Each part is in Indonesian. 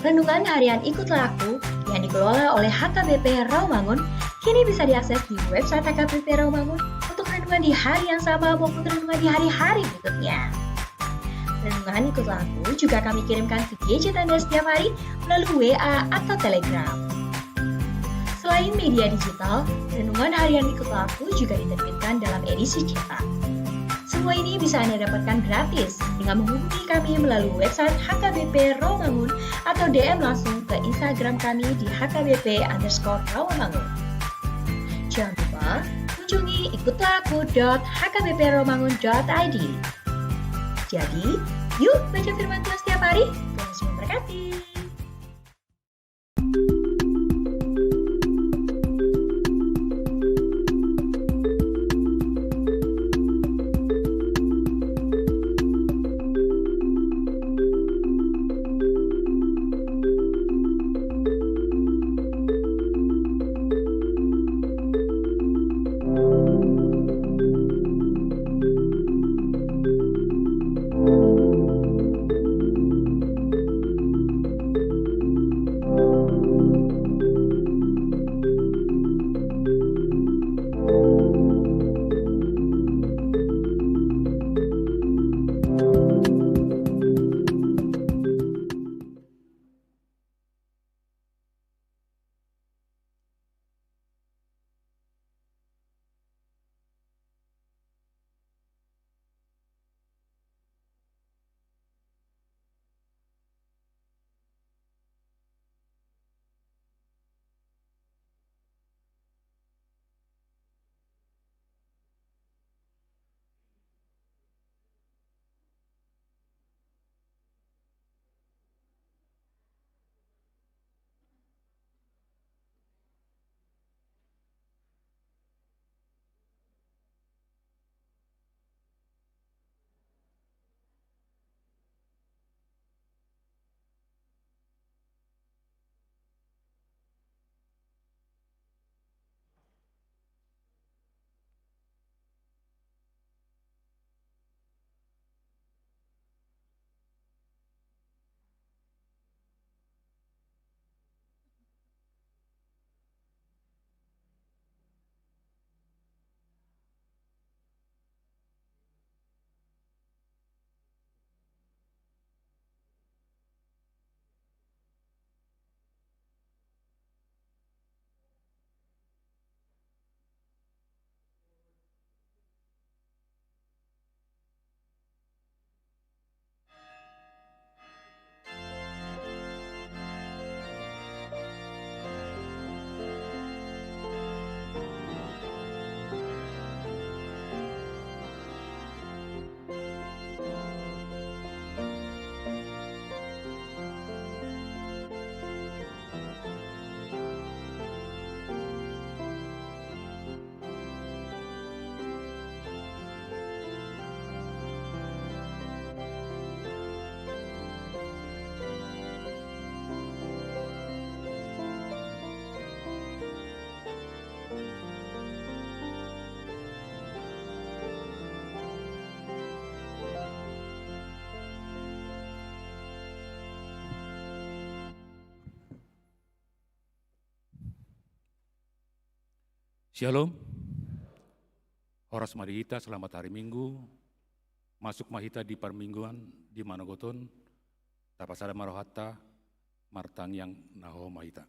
Renungan harian Ikutlah Aku yang dikelola oleh HKBP Rawamangun kini bisa diakses di website HKBP Rawamangun untuk renungan di hari yang sama maupun renungan di hari-hari berikutnya. Renungan Ikutlah Aku juga kami kirimkan ke gadget Anda setiap hari melalui WA atau Telegram. Selain media digital, renungan harian Ikutlah Aku juga diterbitkan dalam edisi cetak. Semua ini bisa Anda dapatkan gratis dengan menghubungi kami melalui website HKBP Rawamangun atau DM langsung ke Instagram kami di HKBP_Rawamangun. Jangan lupa kunjungi ikutlahAku.hkbprawamangun.id. Jadi, yuk baca firman Tuhan setiap hari. Tuhan Yesus memberkati. Shalom, Horas Marihita, selamat hari Minggu, masuk Mahita di permingguan di Manogoton, Tapasada Marohata, Martang yang Naho Mahita.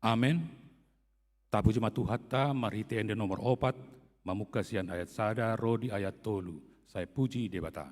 Amen. Tabu jema Tuhata marite ende nomor 4 mamukasian ayat sada rodi ayat tolu. Saya puji debata.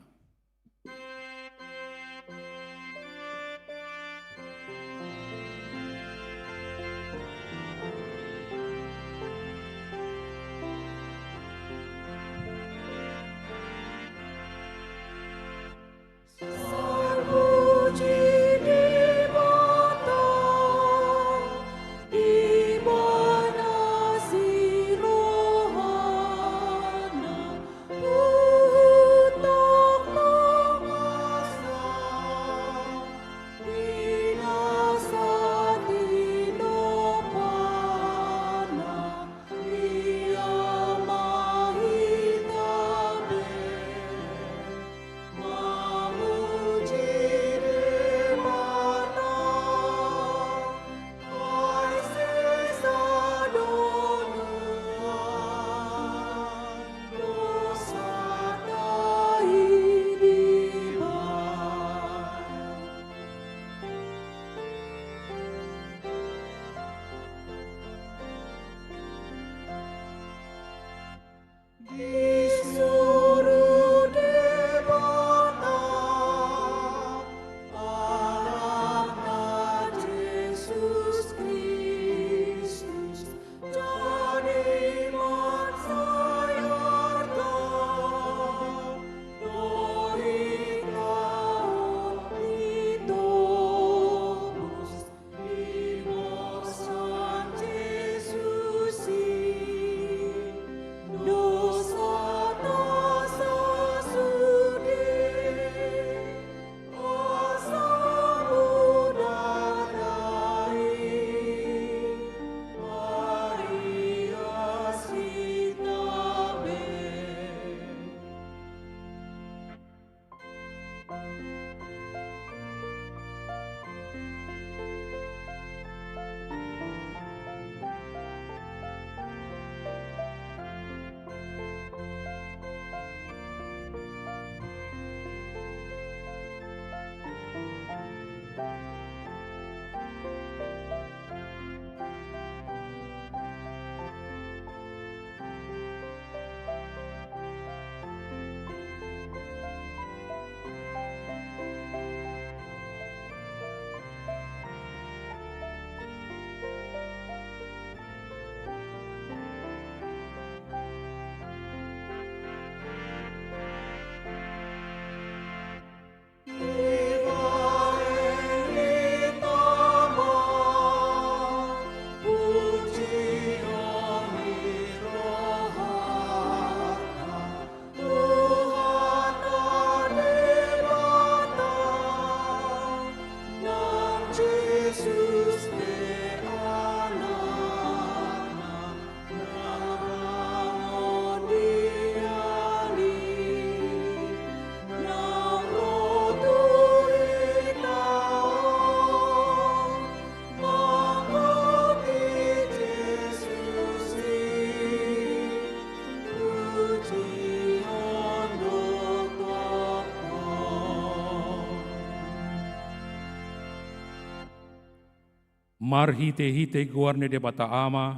Mar hite-hite guarne debata ama,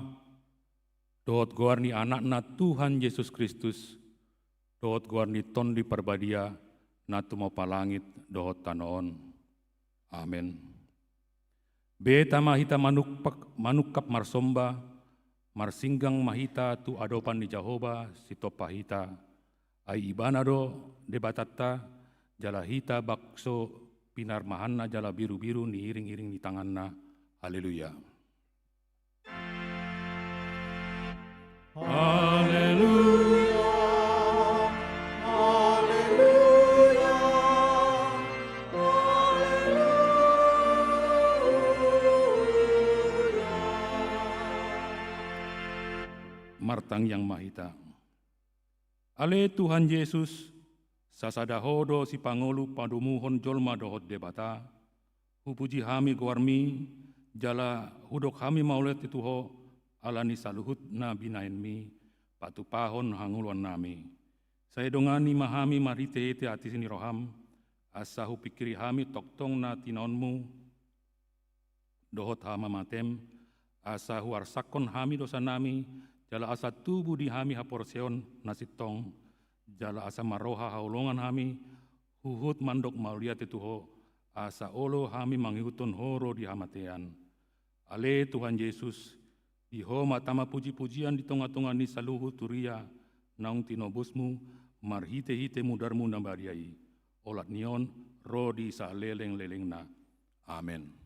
dohot guarni anakna Tuhan Yesus Kristus, dohot guarni ton di perbadia, natu mau palangit dohot tanoon. Amen. Beta mahita manukap marsomba, marsinggang mahita tu adopan di Jehovah sitopahita, ai ibanado debatata, jala hita bakso pinar mahanna jala biru-biru ni iring-iring di tanganna. Haleluya. Haleluya. Haleluya. Haleluya. Martang yang mahita. Ale Tuhan Yesus, sasadahodo si pangolu padumuhon jolma dohot debata, hupuji hami guarmi, jala hudok kami maulet ituho alani saluhut na binaenmi patu pahon hanguluan nami. Saya dongani mahami marite ete ati sini roham asahu pikiri hami toktong na tinaonmu dohot hama matem asa huar sakon hami dosa nami, jala asa tubuh di hami haporseon nasitong, jala asa maroha haulongan hami, huhut mandok maulia tetuho, asa olo hami mangihutun horo di hamatean. Ale Tuhan Yesus, iho matama puji-pujian di tonga-tonga ni saluhu turia, naung tinobusmu, marhite-hite mudarmu nambariai. Olat nion, rodi sa leleng-lelengna. Amen.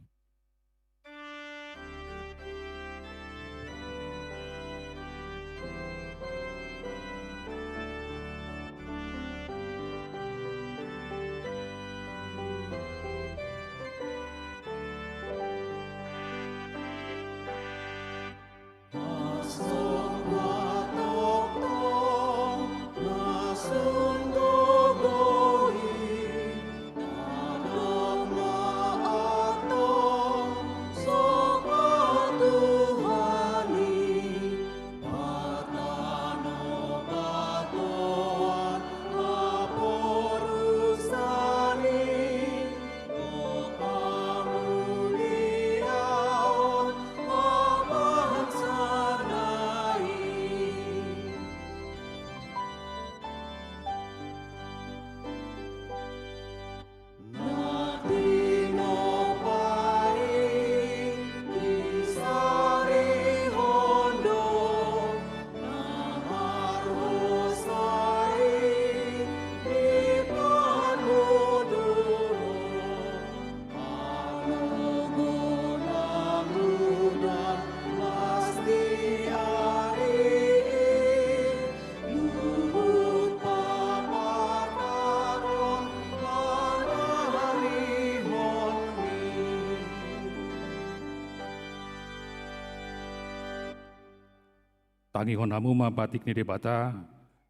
Tangihon hamuma patik ni debata,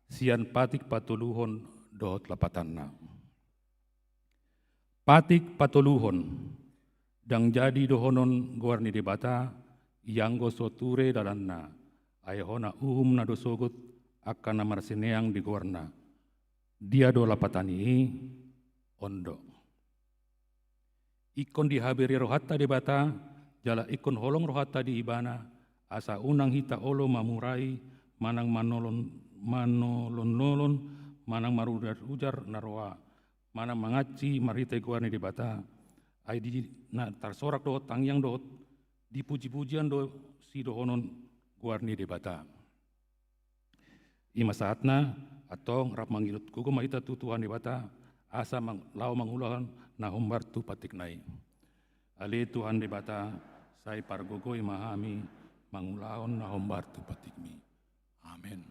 sian patik patuluhon dohot lapatanna. Patik patuluhon, dang jadi dohonon goar ni debata, yang gosoture dalanna, ayahona na dosogut akan namarsineang di goarna. Dia do lapatani ondo. Ikon dihabiri rohata debata, jala ikon holong rohata di ibana, asa unang hita olo mamurai, manang manolon-nolon, manang marudar-ujar naroa, manang mangaci marita guarni di bata, ay di na tarsorak dohot tangyang dohot, dipuji-pujian do si dohonon guarni di bata. Ima saatna, atong rap mangilut kuko maita tutuhan di bata, asa lao mangulahan na humbar tu patiknai. Ali Tuhan di bata, say pargogoi mahami, mangulaon na humbar tu patikmi. Amen.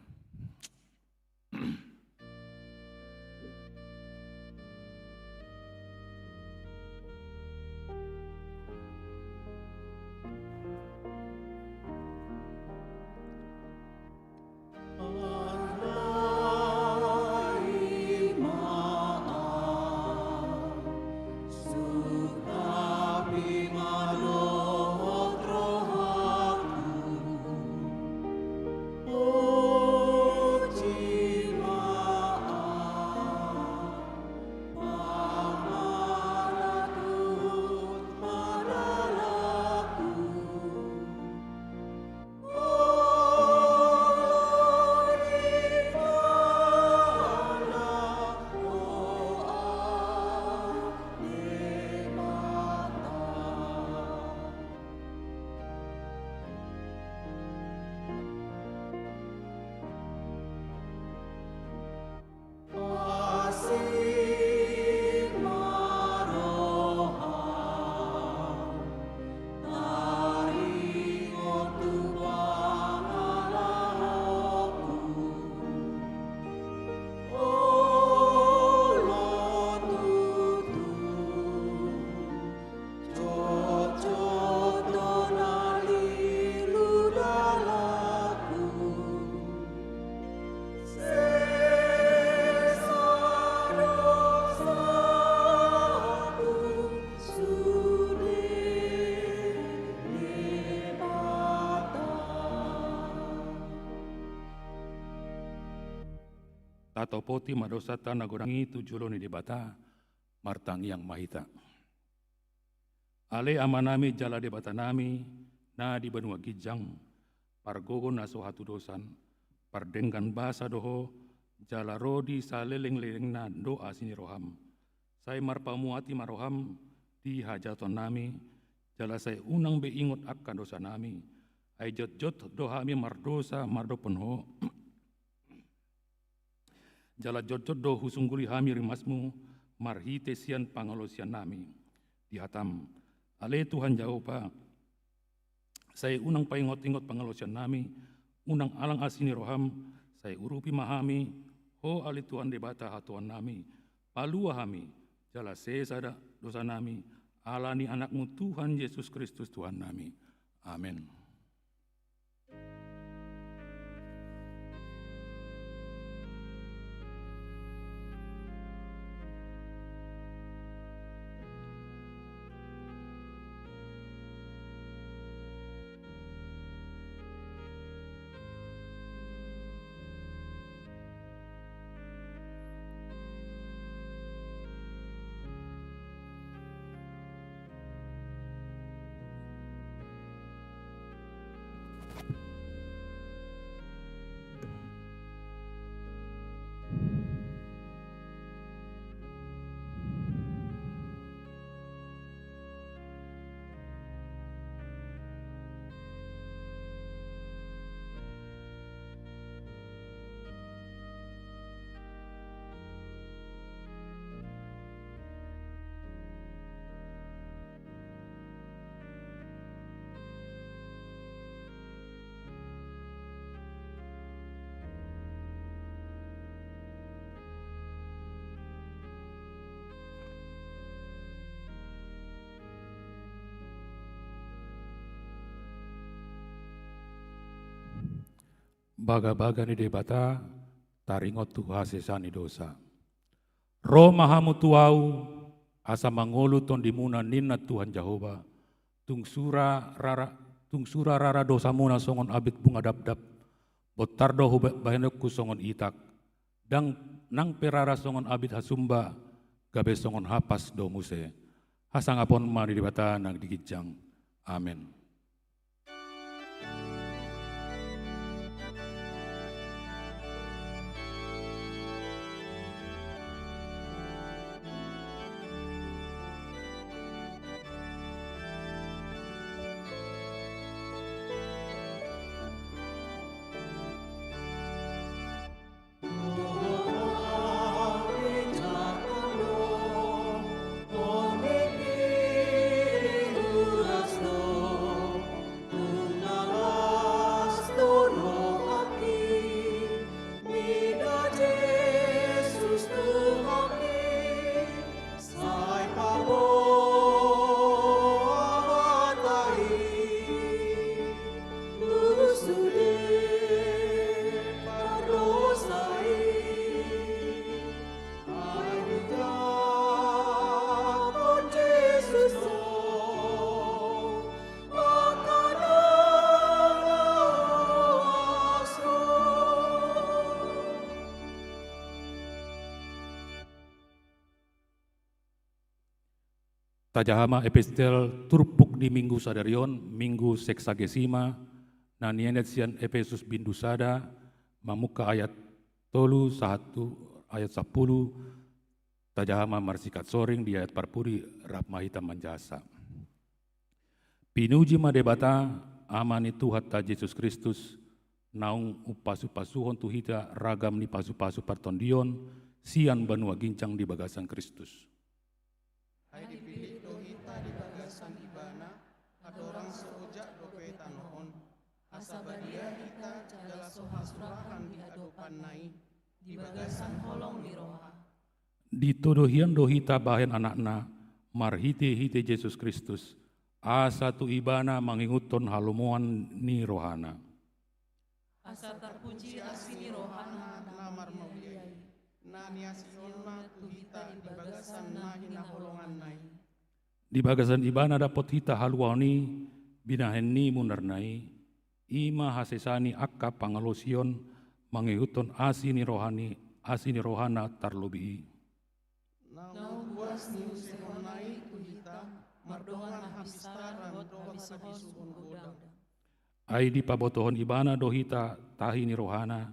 Tato poti madosata nagorangi tujuloni di bata, martang yang mahita. Ale amanami jala di bata nami, na di benua gijang, pargogo naso hatu dosan, pardengkan bahasa doho, jala rodi saleleng-leleng na doa sini roham. Saya marpamuati maroham di hajaton nami, jala saya unang beingot akan dosa nami, ay jot-jot dohami mardosa mardo penho, jala jot-jot do husungguli hami rimasmu, marhite sian pangalosian nami. Dihatam, ale Tuhan Jehova, saya unang paingot-ingot pangalosian nami, unang alang asini roham, saya urupi mahami, ho ale Tuhan debata hatuan nami, palua hami, jala sesada dosa nami, alani anakmu Tuhan Yesus Kristus Tuhan nami. Amin. Baga-baga ni debata, taringot tu hasesani dosa. Roh mahamu tuau, asa mangolu ton dimuna ninna Tuhan Jehova, tungsura rara dosa muna songon abit bunga dap-dap, botardo bahenekku songon itak, dang nang perara songon abit hasumba, gabe songon hapas do muse, hasangapon mani debata nang digijang. Amin. Tajahama epistel turpuk di minggu sadarion, minggu seksagesima, nanienet sian Efesus bindu sada, mamuka ayat tolu 1 ayat 10, tajahama marsikat soring di ayat parpuri rapmahita manjasa. Pinuji madebata amani Tuhan ta Yesus Kristus, naung upasu-pasuhon tuhita ragam ni pasu-pasu partondion, sian banua gincang di bagasan Kristus. Hai dipilih dohita di bagasan ibana, adorang seujak dope tanohon, asabadia hita jala sohasurahan di adopan nai, di bagasan holong di roha. Dituduhian dohita bahen anakna, marhite-hite Yesus Kristus, asa tu ibana manginguton halumuan ni rohana. Asa terpuji asini rohana namar mawiyai, naniasiolna tuhita di bagasan nahina holongan nai. Di bagasan ibana dapot hita haluani, binahenni munarnai, ima hasesani akka pangalosion, manginguton asini rohana tarlobii. Naung atas niu sehonai tuhita, mardongan habistar doho hadisu unggudang. Aidi pabotohon ibana dohita tahini rohana,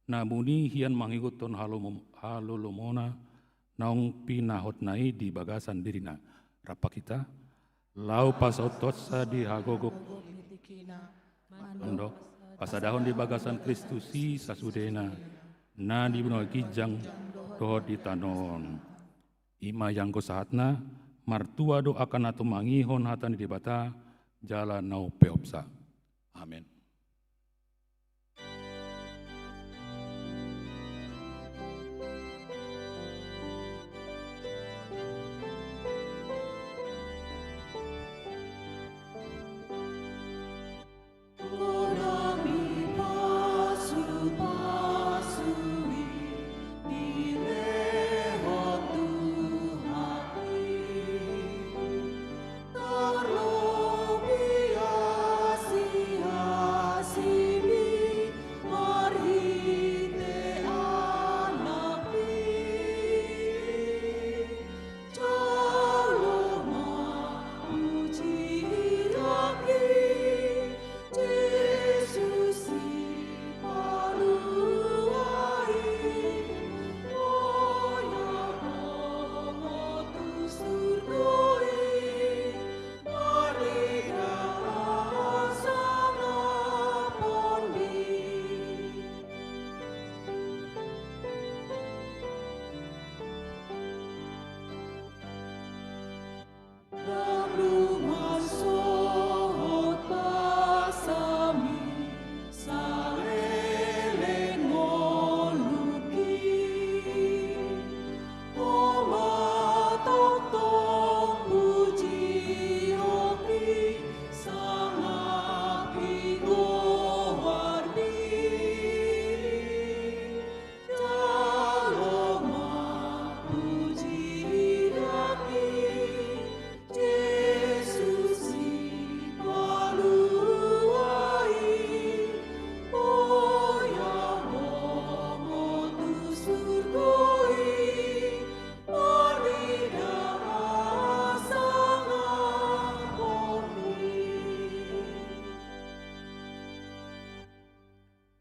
namuni hian mangikuton halulumona, naung pinahot nai di bagasan dirina. Rapa kita, lau pasotosa di hagogok, Mandok, pasadahon di bagasan Kristusi sasudena, na di benua kijang doh di tanon. Ima yang kosahatna, martua do akan atu mangihon hatan di bata, jala nau peopsa. Amin.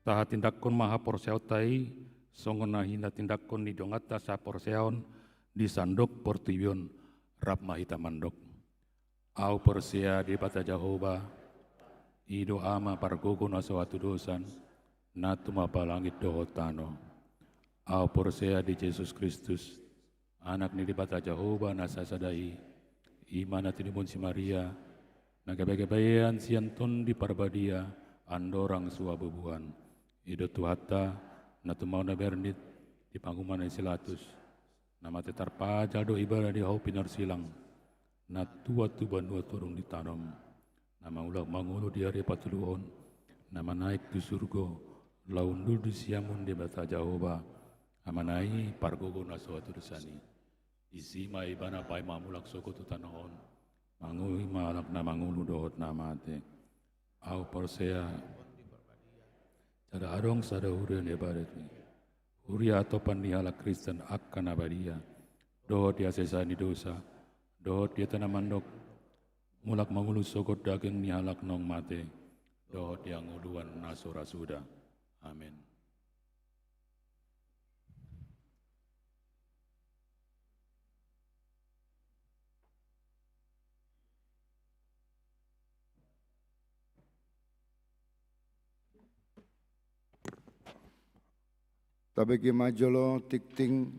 Taha tindakon maha porseautai, songona hina tindakon ni dongata sa porseaon, di sandok portibion, rap mahita mandok. Au persea di bata Jehovah, ido ama pargogo na suatu dosan, natu mapa langit dohotano. Au persea di Yesus Kristus, anak ni di bata Jehovah nasa sadai, imana tinibun si Maria, nagabayan sianton di parbadia, andorang suabubuan. Ido tuhata na tumau na bernit di pangkuman ay silatus na matetar pajal do ibadah di hau pinar silang na tuan dua turung di tanam na maulah mangulu di hari patuluhon na manaik di surga laundur di siamun di bata Jehovah amanai pargogo na suatu desani isi mai bana pai mamulak soko tu tanahon mangui malak na mangulu dohot na mate au persea Sada arong sada hurian ibadat ni. Huria atau panihala Kristen akan abadia. Dohot dia sesani dosa. Dohot dia tanah mandok. Mulak mangulu sokot daging ni halak nong mate. Dohot dia nguluan nasora sudah. Amin. Tabegi majolo tikting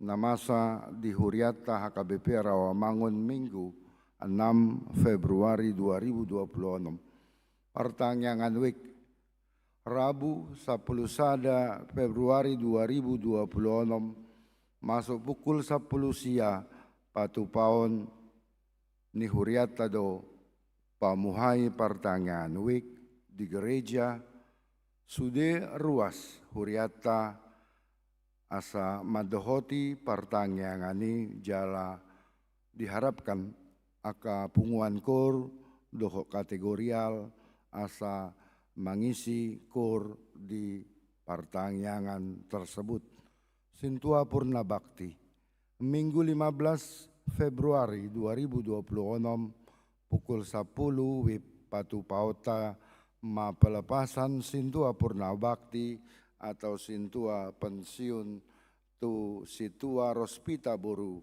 namasa di Huriata HKBP Rawamangun Minggu 6 Februari 2026. Pertanyaan week Rabu 10 sada Februari 2026 masuk pukul 10 sia patu paon ni Huriata do pamuhai pertanyaan week di gereja Sude ruas Huriata asa madohoti pertanyaan jala diharapkan aka punguan kor doho kategorial asa mengisi kor di pertanyaan tersebut. Sintua Purna Bakti Minggu 15 Februari 2026 pukul 10 WIB Patu Pauta ma pelepasan Sintua Purna Bakti atau Sintua pensiun tu Situa Rospita Boru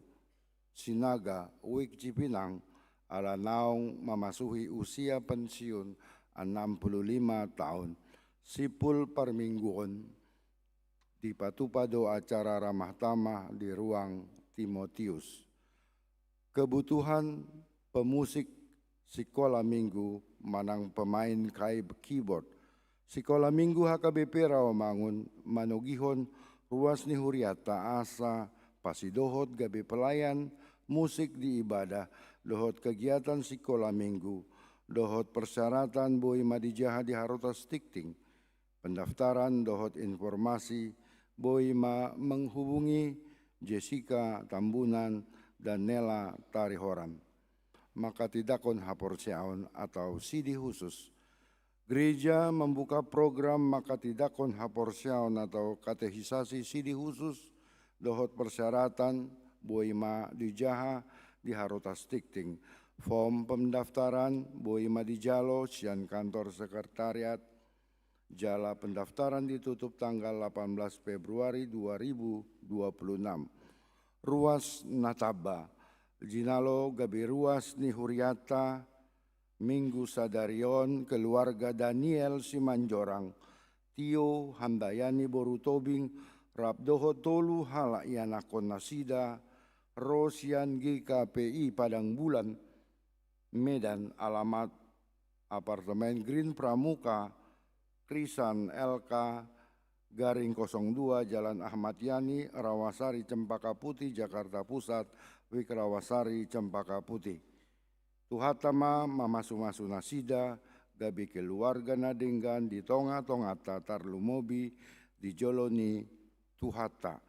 Sinaga Wik Cipinang ala naung memasuki usia pensiun 65 tahun. Sipul permingguan di Patupado acara ramah tamah di ruang Timotius. Kebutuhan pemusik sekolah minggu manang pemain keyboard. Sekolah minggu HKBP Rawamangun manugihon ruas ni huriata asa pasidohot gabe pelayan musik di ibadah dohot kegiatan sekolah minggu dohot persyaratan boi madijaha di harotas tikting pendaftaran dohot informasi boi ma menghubungi Jessica Tambunan dan Nela Tarihoran. Maka tidakon haporsiaon atau sidi khusus. Gereja membuka program maka tidakon haporsiaon atau katehisasi sidi khusus dohot persyaratan boi ma dijaha di harotas tikting. Form pendaftaran boi ma dijalo sian kantor sekretariat. Jala pendaftaran ditutup tanggal 18 Februari 2026. Ruas Nataba, Jinalo gabi ruas ni Huriata, Minggu Sadarion, keluarga Daniel Simanjorang, Tio Handayani Borutobing, Rabdoho Tolu Halayanakon Nasida, Rosian GKPI Padang Bulan, Medan, alamat apartemen Green Pramuka, Krisan LK, Garing 02, Jalan Ahmad Yani, Rawasari, Cempaka Putih, Jakarta Pusat, Wik Rawasari, Cempaka Putih. Tuhatama mamasu-masu nasida, gabi keluarga nadinggan di tonga-tongata tarlumobi, di joloni Tuhata.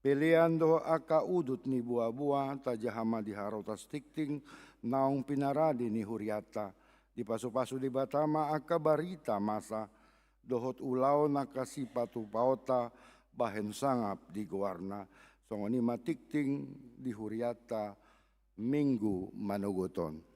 Pilihan doa aka udut ni buah-buah, tajahama di harotas tikting, naung pinaradi ni huriata. Di pasu-pasu di batama aka barita masa, dohot ulau nakasi patu paota bahen sangap di guarna songoni matikting di huriata minggu manogoton.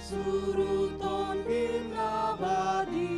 Suruton bin abadi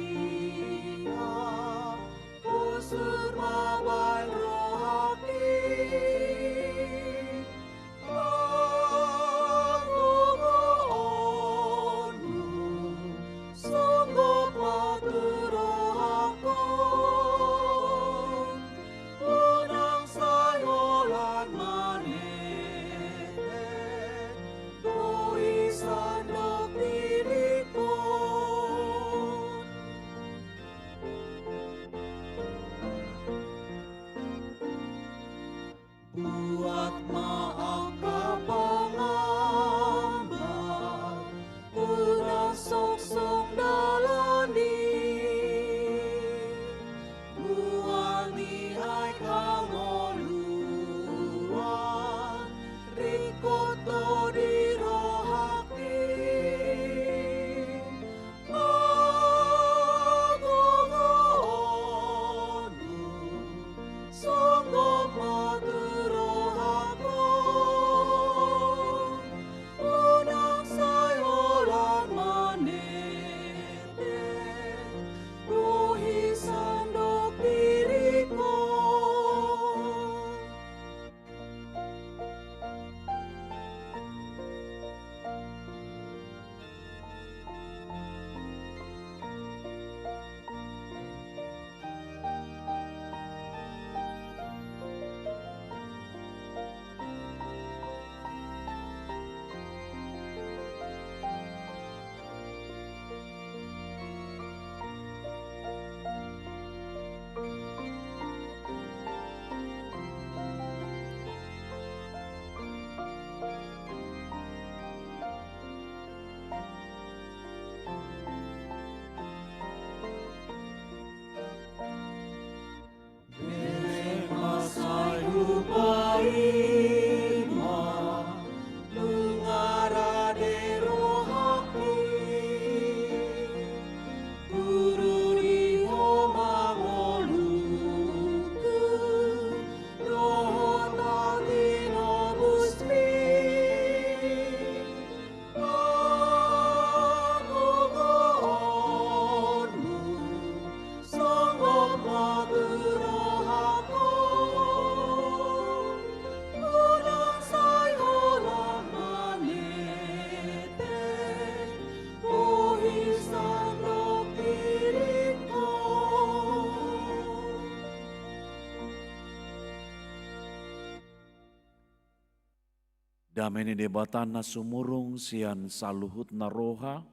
Damene debatana sumurung sian saluhut naroha,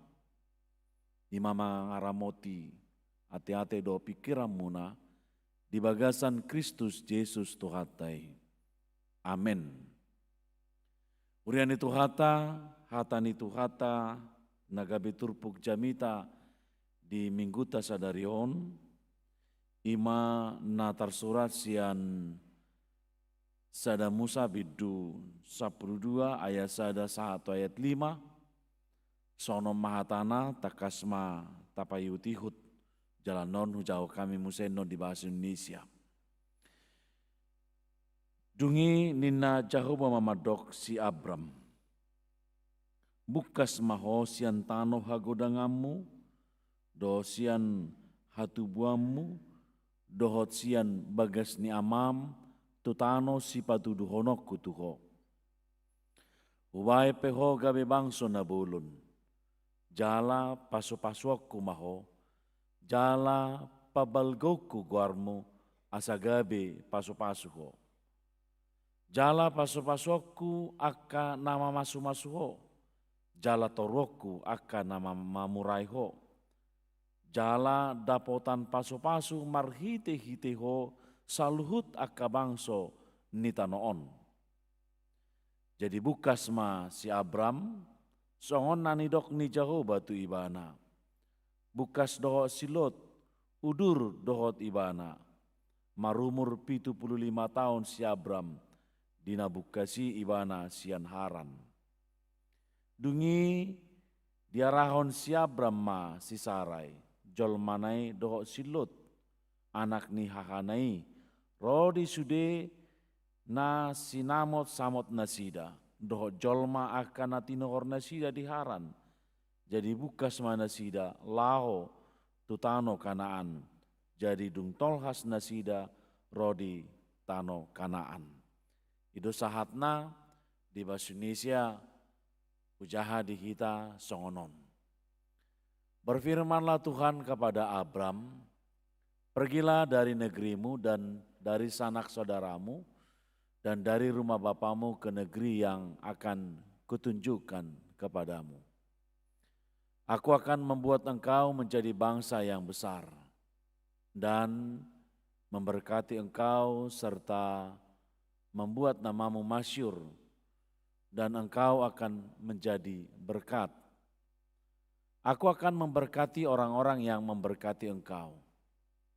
imama ngaramoti ate-ate do pikiramuna, di bagasan Kristus Yesus Tuhatai. Amin. Uriani Tuhata, hatani Tuhata, nagabi turpuk jamita di mingguta sadarion, ima natar surat sian sada Musa bidu 12 ayat sada 1 ayat 5, sono mahatana takasma tapayutihut jalan non hujau kami museno di bahasa Indonesia. Dungi nina Jahoba mamadok si Abram. Bukas maho sian tano hagodangamu, do sian hatubuamu, dohot sian bagas ni amam, tutano si patuduhonok kutuho. Uwai peho gabe bangso na bulun. Jala paso-pasokku maho, jala pabalgoku guarmu asa gabe paso-pasuho. Jala paso-pasokku akka nama masu-masuho, jala torokku akka nama mamuraiho. Jala dapotan paso-pasu marhite-hiteho saluhut akka bangso nitanoon. Jadi bukas ma si Abram, songon nanidok ni Jahoba tu ibana. Bukas dohot silot, udur dohot ibana. Marumur 75 tahun si Abram, dina bukasi ibana sian Haran. Dungi diarahon si Abram ma si Sarai, jol manai dohot silot, anak ni hahanai, rodi sude na sinamot samot nasida, dohot jolma akan natinohor nasida di Haran. Jadi bukas ma nasida, laho tutano Kanaan, jadi dung tolhas nasida, rodi tano Kanaan. Itu sahatna di bahasa Indonesia ujaha di kita songonon. Berfirmanlah Tuhan kepada Abram, pergilah dari negerimu dan dari sanak saudaramu dan dari rumah bapamu ke negeri yang akan kutunjukkan kepadamu. Aku akan membuat engkau menjadi bangsa yang besar dan memberkati engkau serta membuat namamu masyhur dan engkau akan menjadi berkat. Aku akan memberkati orang-orang yang memberkati engkau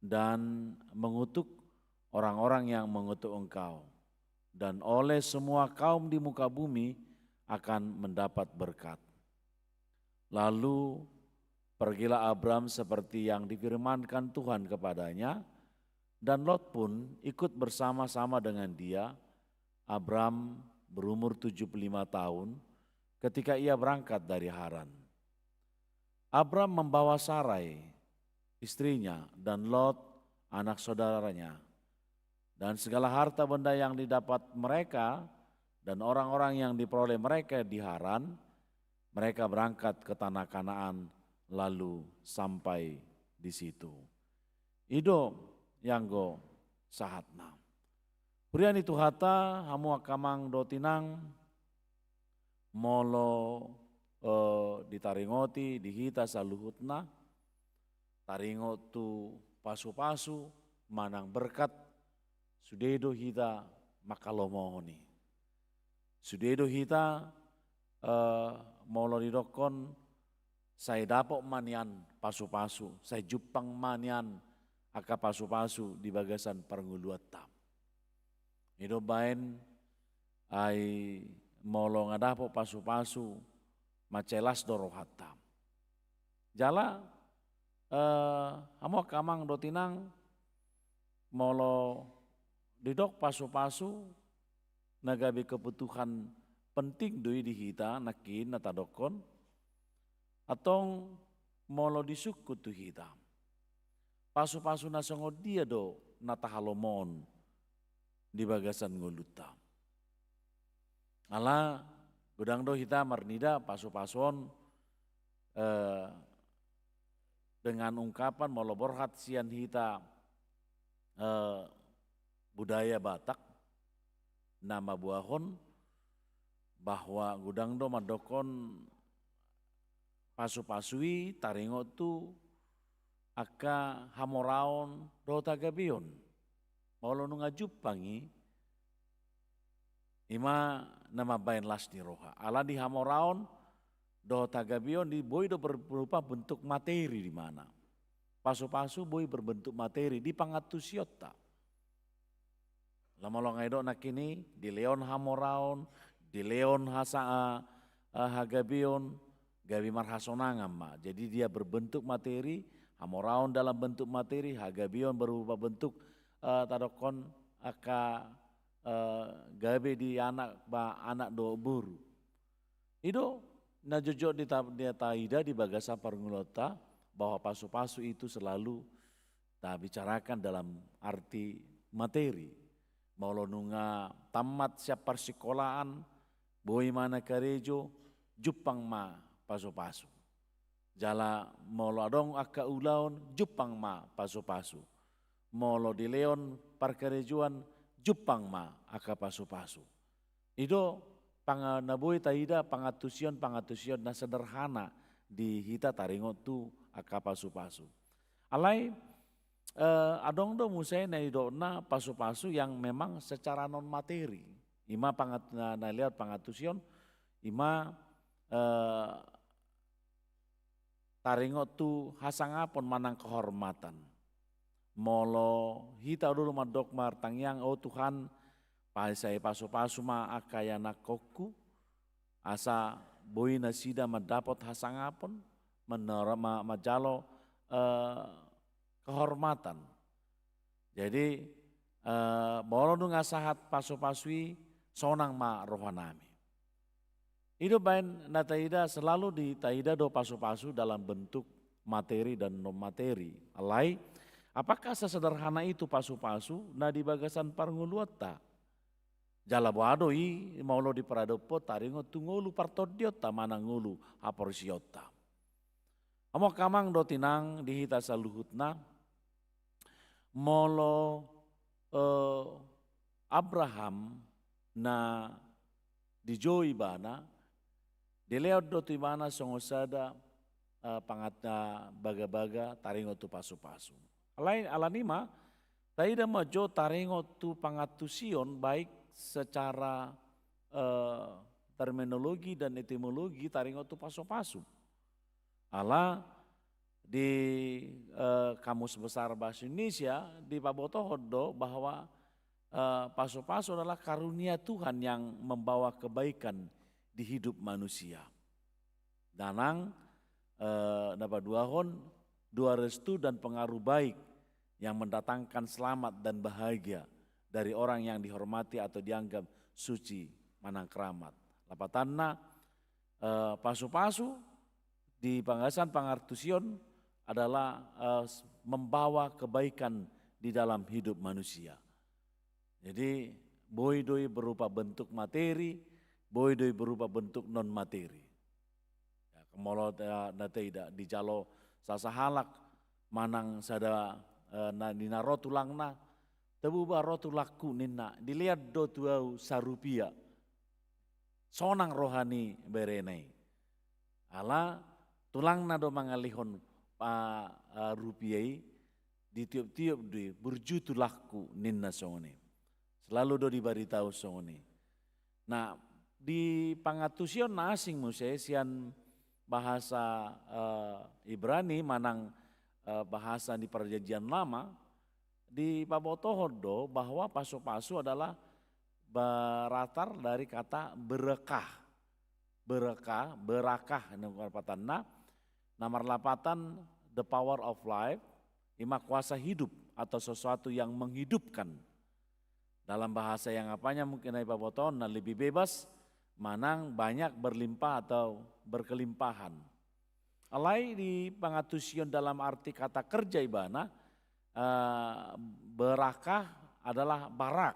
dan mengutuk orang-orang yang mengutuk engkau. Dan oleh semua kaum di muka bumi akan mendapat berkat. Lalu pergilah Abram seperti yang difirmankan Tuhan kepadanya, dan Lot pun ikut bersama-sama dengan dia. Abram berumur 75 tahun ketika ia berangkat dari Haran. Abram membawa Sarai, istrinya, dan Lot, anak saudaranya, dan segala harta benda yang didapat mereka dan orang-orang yang diperoleh mereka di Haran. Mereka berangkat ke tanah Kanaan lalu sampai di situ. Ido yanggo sahatna. Priani Tuhata hamu akamang dotinang molo ditaringoti dihita saluhutna. Taringot tu pasu-pasu manang berkat sudedo hita makalomohoni. Sudedo hita molo didokon saya dapok manian pasu-pasu, saya jupang manian aka pasu-pasu di bagasan parnguluat tam. Ido bain ai molo ngadapok pasu-pasu macelas dorohatam. Jala amo kamang dotinang molo didok pasu-pasu nagabi kebutuhan penting doi di hita nakin natadokon atong molo disukut tu hita. Pasu-pasu nasongo dia do natahalomon di bagasan nguluta. Ala gudang do hita marnida pasu-pason dengan ungkapan molo borhat sian hita budaya Batak nama buahon bahwa gudang do madokon pasu-pasui taringo tu aka hamoraon do tagabion. Maulo nunga jupangi ima nama bain las di roha. Ala di hamoraon do tagabion di boy do berupa bentuk materi di mana. Pasu-pasu boy berbentuk materi di pangatusiota. Lama-lama ngaido nak ini di leon hamoraon, di leon hagabion, gabi marhasonangam ma. Jadi dia berbentuk materi, hamoraon dalam bentuk materi, hagabion berupa bentuk tadokon aka gabi di anak do buru. Itu najojo di taida di bagasa parngulota bahwa pasu-pasu itu selalu bicarakan dalam arti materi. Maulo nunga tamat siap persekolahan, boy mana karejo, jupang ma pasu-pasu. Jala maulo adong aka ulaon, jupang ma pasu-pasu. Maulo di leon parkarejuan, jupang ma aka pasu-pasu. Itu panganaboy taida pangatusion na sederhana di hita taringot tu aka pasu-pasu. Alai adong do musai na idona pasu-pasu yang memang secara non materi. Ima na lihat pangatusion, ima taringot tu hasangapon manang kehormatan. Molo hita dulu madok martangyang oh Tuhan pasai pasu-pasu ma akayana koku asa boy na sida mendapat hasangapon menerima majalo kehormatan. Jadi molo nu ngasahat pasu-pasui sonang ma rohanami. Itu bain na taida selalu di taida do pasu-pasu dalam bentuk materi dan non materi. Alai apakah sesederhana itu pasu-pasu na di bagasan parnguluata? Jala boadoi maulo di pradopo taringo tungulu partodiota mana ngulu aporsiota. Amo kamang do tinang di hita saluhutna molo Abraham na di joi bana dileot do tibana songosada pangata baga-baga taringo tu pasu-pasu. Alain alanima taida majo taringo tu pangatusion baik secara terminologi dan etimologi taringo tu pasu-pasu. Ala di Kamus Besar Bahasa Indonesia di Pabotohodo bahwa pasu-pasu adalah karunia Tuhan yang membawa kebaikan di hidup manusia. Danang dapat dua restu dan pengaruh baik yang mendatangkan selamat dan bahagia dari orang yang dihormati atau dianggap suci manang keramat. Lapatanna pasu-pasu di panggasan pangartusion adalah membawa kebaikan di dalam hidup manusia. Jadi boy-doi berupa bentuk materi, boy-doi berupa bentuk non materi. Ya, kemolo tidak dijalo sasahalak manang sada nina rotulangna tebuba rotulaku nina dilihat do tuau sarupia sonang rohani berenai ala tulangna do mangalihon rupiai di tiap-tiap di berjutu laku ninna songone. Selalu do dibaritahu songone. Nah di pangatusion na asing sian bahasa Ibrani manang bahasa di perjanjian lama di Pabotohodo bahwa pasu-pasu adalah beratar dari kata berekah. Berakah nomor lapatan the power of life, ima kuasa hidup atau sesuatu yang menghidupkan. Dalam bahasa yang apanya mungkin dari Paboton lebih bebas, manang banyak berlimpah atau berkelimpahan. Alai di pangatusion dalam arti kata kerja ibana, berakah adalah barak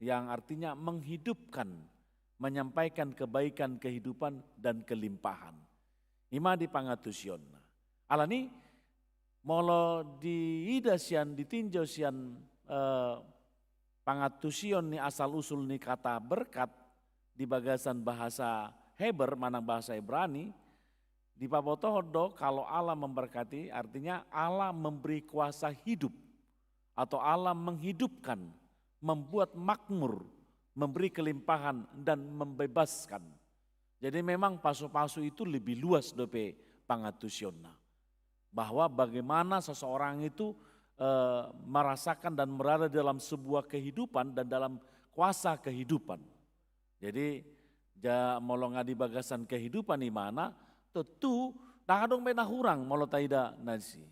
yang artinya menghidupkan, menyampaikan kebaikan kehidupan dan kelimpahan. Ima di pangatusion. Alani molo di ida sian ditinjau sian pangatusion ni asal usul ni kata berkat di bagasan bahasa Heber, manang bahasa Ibrani, di pabotohodo kalau Allah memberkati artinya Allah memberi kuasa hidup atau Allah menghidupkan, membuat makmur, memberi kelimpahan dan membebaskan. Jadi memang pasu-pasu itu lebih luas dope pangatusionna. Bahwa bagaimana seseorang itu merasakan dan berada dalam sebuah kehidupan dan dalam kuasa kehidupan. Jadi molonga di bagasan kehidupan di mana tentu nakadong benahurang molo taida nasi.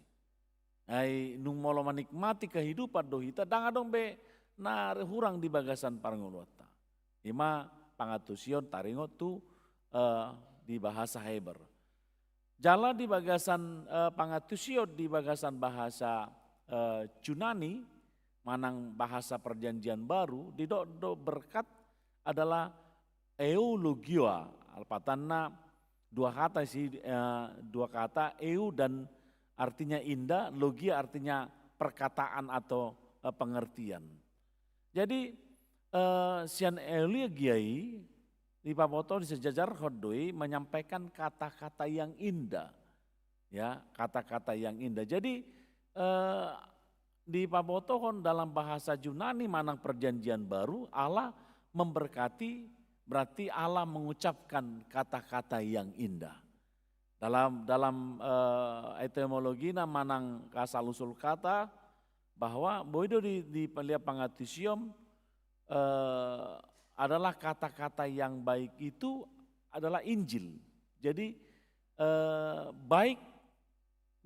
Ai nung molo menikmati kehidupan dohita dangadong be na hurang di bagasan parangulota. Ima pangatusion taringo tu di bahasa Heber. Jala di bagasan pangatusion di bagasan bahasa Yunani, manang bahasa perjanjian baru, di do berkat adalah eulogio, alpatanna dua kata eu dan artinya indah, logia artinya perkataan atau pengertian. Jadi sian eulogiai di pamoto di sejajar hodoi menyampaikan kata-kata yang indah, ya kata-kata yang indah. Jadi di pabotohon dalam bahasa Yunani manang perjanjian baru Allah memberkati berarti Allah mengucapkan kata-kata yang indah. Dalam etimologi manang kasal usul kata bahwa boido di pelia pangatusium adalah kata-kata yang baik itu adalah Injil. Jadi baik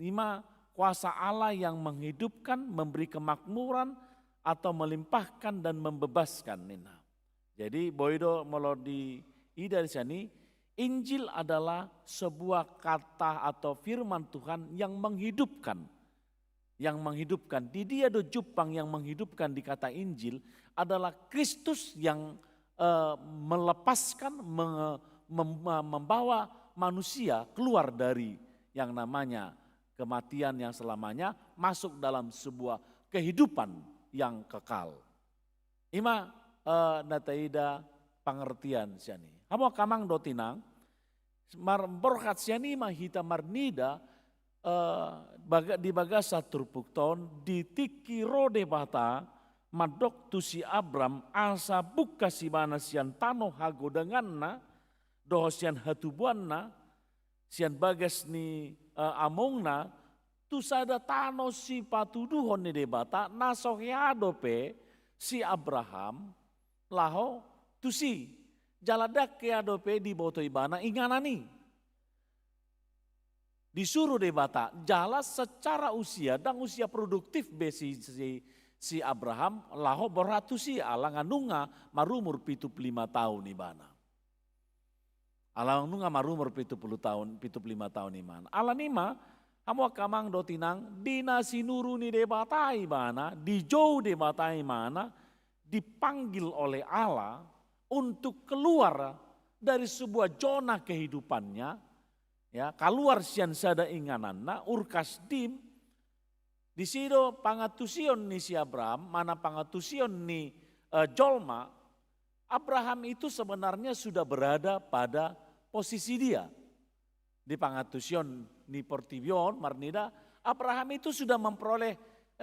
lima kuasa Allah yang menghidupkan, memberi kemakmuran atau melimpahkan dan membebaskan nina. Jadi boido melodi ida di sini, Injil adalah sebuah kata atau firman Tuhan yang menghidupkan. Yang menghidupkan. Di dia do Jepang yang menghidupkan di kata Injil adalah Kristus yang melepaskan, membawa manusia keluar dari yang namanya kematian yang selamanya masuk dalam sebuah kehidupan yang kekal. Ima nataida pengertian siani. Kamu kamang dotinang berkat siani mahita marnida di bagasa turpukton di tiki rode bata madok tu si Abram asa buka si mana sian tano hagodanganna doho sian hatubuanna sian bagas ni amongna tu sada tano si patuduhon ni debata nasoheado pe si Abraham laho tu si jaladak ke adope di boto ibana inganani disuruh debata jala secara usia dan usia produktif be si Abraham laho boratu si ala ngandunga marumur 75 tahun ibana. Ala nunga marumur 70 tahun, 75 tahun iman. Ala nima, kamu kamang dotinang, dina sinuru ni debatai mana, dijauh debatai mana, dipanggil oleh Allah untuk keluar dari sebuah zona kehidupannya, ya keluar sian sada ingananna, urkas dim, di sido pangatusion ni si Abraham, mana pangatusion ni Jolma, Abraham itu sebenarnya sudah berada pada posisi dia. Di pangatusion ni Portibion, Marnida, Abraham itu sudah memperoleh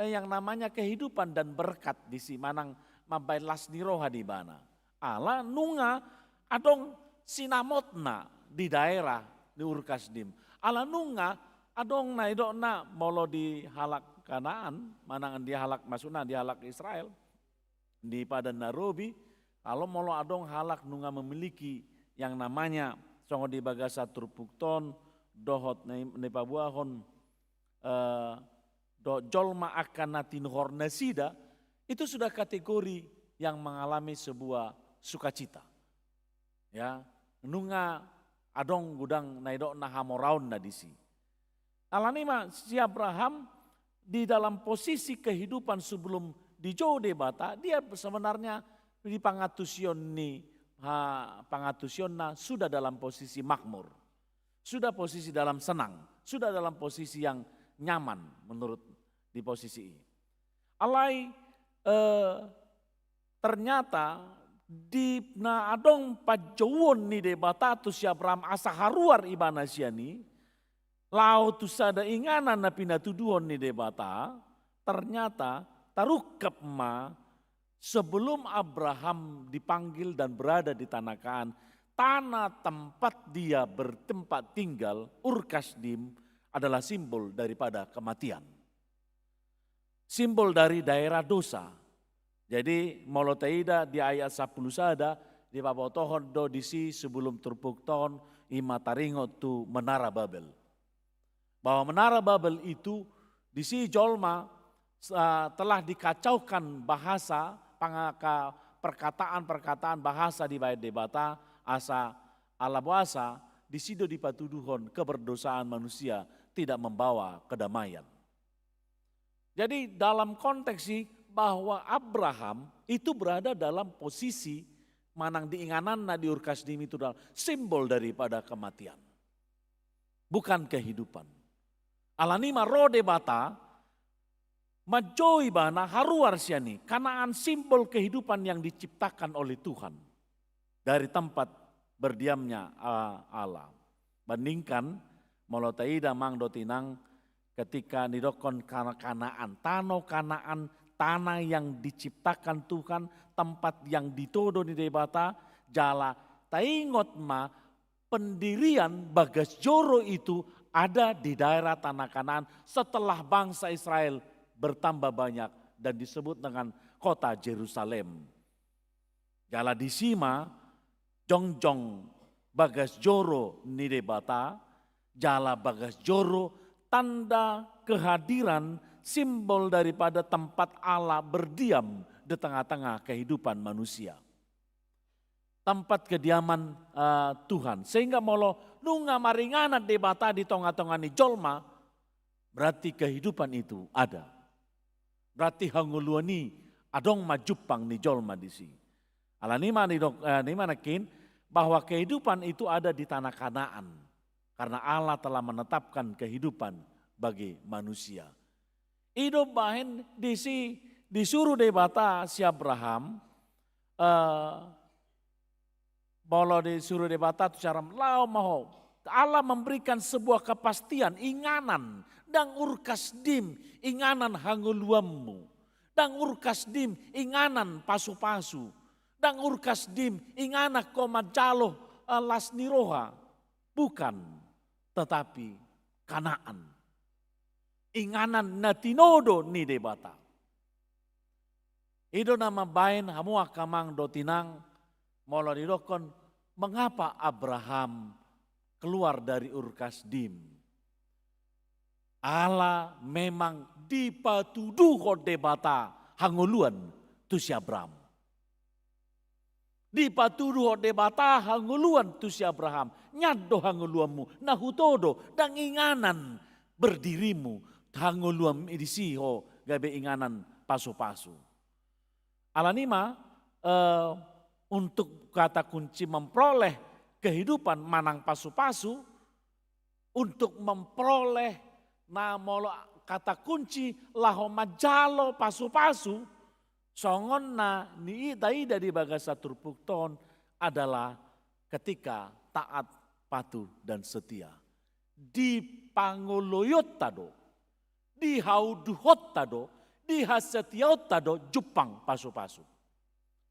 yang namanya kehidupan dan berkat di si manang mabai lasni roha di mana. Allah nunga adong sinamotna di daerah di Urkasdim. Allah nunga adong na idokna molo di halak Kanaan, manangan di halak masuna di halak Israel, di Padan Narobi. Kalau molo adong halak nunga memiliki yang namanya songo di bagasa turpukton dohot ne pabuahon do jolma akan natin hornasida itu sudah kategori yang mengalami sebuah sukacita. Ya, nunga adong gudang naidok nahamoraun na disi. Alanima si Abraham di dalam posisi kehidupan sebelum dijauh debata dia sebenarnya di pangatusion ni pangatusionna sudah dalam posisi makmur, sudah posisi dalam senang, sudah dalam posisi yang nyaman menurut di posisi ini. Alai ternyata di na adong pajawon ni debata tu si Abraham asa haruar ibana siani, lau tu sada inganan na pinatuduhon ni debata, ternyata tarukap ma sebelum Abraham dipanggil dan berada di tanah Kanaan, tanah tempat dia bertempat tinggal, Ur Kasdim, adalah simbol daripada kematian. Simbol dari daerah dosa. Jadi molotaida di ayat 10 sada, di babotohon do disi sebelum terpuk tahun ima taringot tu menara Babel. Bahwa menara Babel itu disi jolma telah dikacaukan bahasa, perkataan-perkataan bahasa di bait debata, asa ala bahasa, disido dipatuduhon keberdosaan manusia tidak membawa kedamaian. Jadi dalam konteks ini bahwa Abraham itu berada dalam posisi manang diinganan na di Ur Kasdim itu adalah simbol daripada kematian. Bukan kehidupan. Alanima rode bata majoi bana haruar siani Kanaan simbol kehidupan yang diciptakan oleh Tuhan dari tempat berdiamnya Allah. Bandingkan molotaida mang dotinang ketika nidokon Kanaan, tanah yang diciptakan Tuhan, tempat yang ditodo di debata, jala taingot ma pendirian Bagas Joro itu ada di daerah tanah Kanaan setelah bangsa Israel bertambah banyak dan disebut dengan kota Yerusalem. Jala disima jongjong Bagas Joro ni debata, jala Bagas Joro tanda kehadiran simbol daripada tempat Allah berdiam di tengah-tengah kehidupan manusia. Tempat kediaman Tuhan. Sehingga molo nunga maringana debata di tengah-tengah ni jolma, berarti kehidupan itu ada. Berarti hanguluani adong majupang ni jolma di sini. Alanima ni manakin bahwa kehidupan itu ada di tanah Kanaan. Karena Allah telah menetapkan kehidupan bagi manusia. Ido bahen disuruh debata si Abraham, bolo disuruh debata tu cara lau maho. Allah memberikan sebuah kepastian, inganan, dan Ur Kasdim, inganan hanguluammu, dan Ur Kasdim, inganan pasu-pasu, dan Ur Kasdim, inganan komajalo las niroha, bukan. Tetapi Kanaan. Inganan natinodo ni debata. Ido nama bain hamua kamang dotinang molo didokon mengapa Abraham keluar dari Ur Kasdim. Allah memang dipatuduh debata hanguluan tu si Abraham. Dipatuduh debata hanguluan tu si Abraham. Nyado hanguluamu nahutodo dan inganan berdirimu hanguluam idisiho gabe inganan pasu-pasu. Alanima untuk kata kunci memperoleh kehidupan manang pasu-pasu, untuk memperoleh namolo kata kunci laho majalo pasu-pasu, songon na ni ida di bagasa turpukton adalah ketika taat, patuh dan setia. Di pangoloyot tado, di hauduhot tado, di hasetiaut tado jupang pasu-pasu.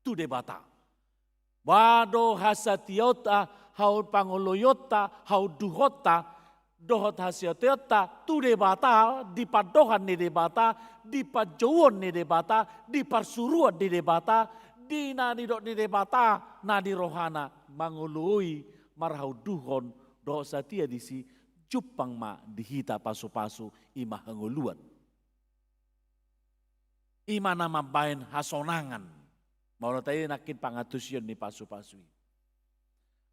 Tu debata. Wado hasetiota, haud pangoloyota, hauduhota, dohot hasetiota, tu debata, di padohan ni debata, di pajauan ni debata, di parsuruan ni debata, di nadidok ni debata, nadi rohana, mangului, marhau duhon doh satia disi jupang ma dihita pasu-pasu ima hanguluan. Ima nama bain hasonangan. Mau tayo nakin pangatusyon ni pasu-pasu.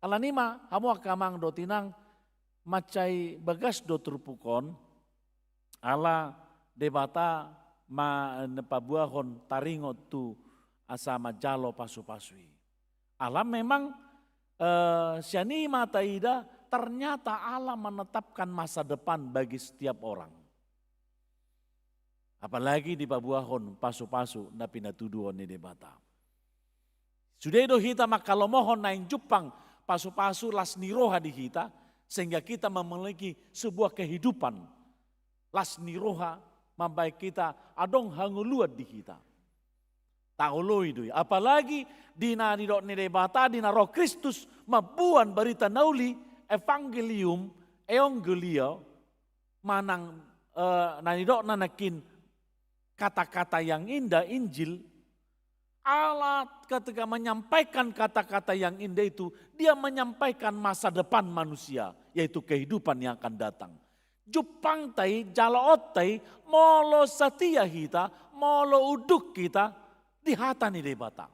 Alanima hamu kamang dotinang macai bagas do turpukon ala debata ma nepabuahon taringot tu asa majalo pasu-pasui. Alam memang siani mataida ternyata Allah menetapkan masa depan bagi setiap orang. Apalagi di pabuahon pasu-pasu na pinatuduhon ni debata. Sudah do hita maka lo mohon naing jupang pasu-pasu las niroha di hita, sehingga kita memiliki sebuah kehidupan. Las niroha mambai kita adong hanguluat di hita. Tauloi doi, apalagi dina nidok nidebata dina roh Kristus mabuan berita nauli evangelium eongelio manang nanidok nanakin kata-kata yang indah Injil. Allah ketika menyampaikan kata-kata yang indah itu, dia menyampaikan masa depan manusia, yaitu kehidupan yang akan datang. Jupang tai, jalaot tai, molo setia kita, molo uduk kita, di hata ni debata.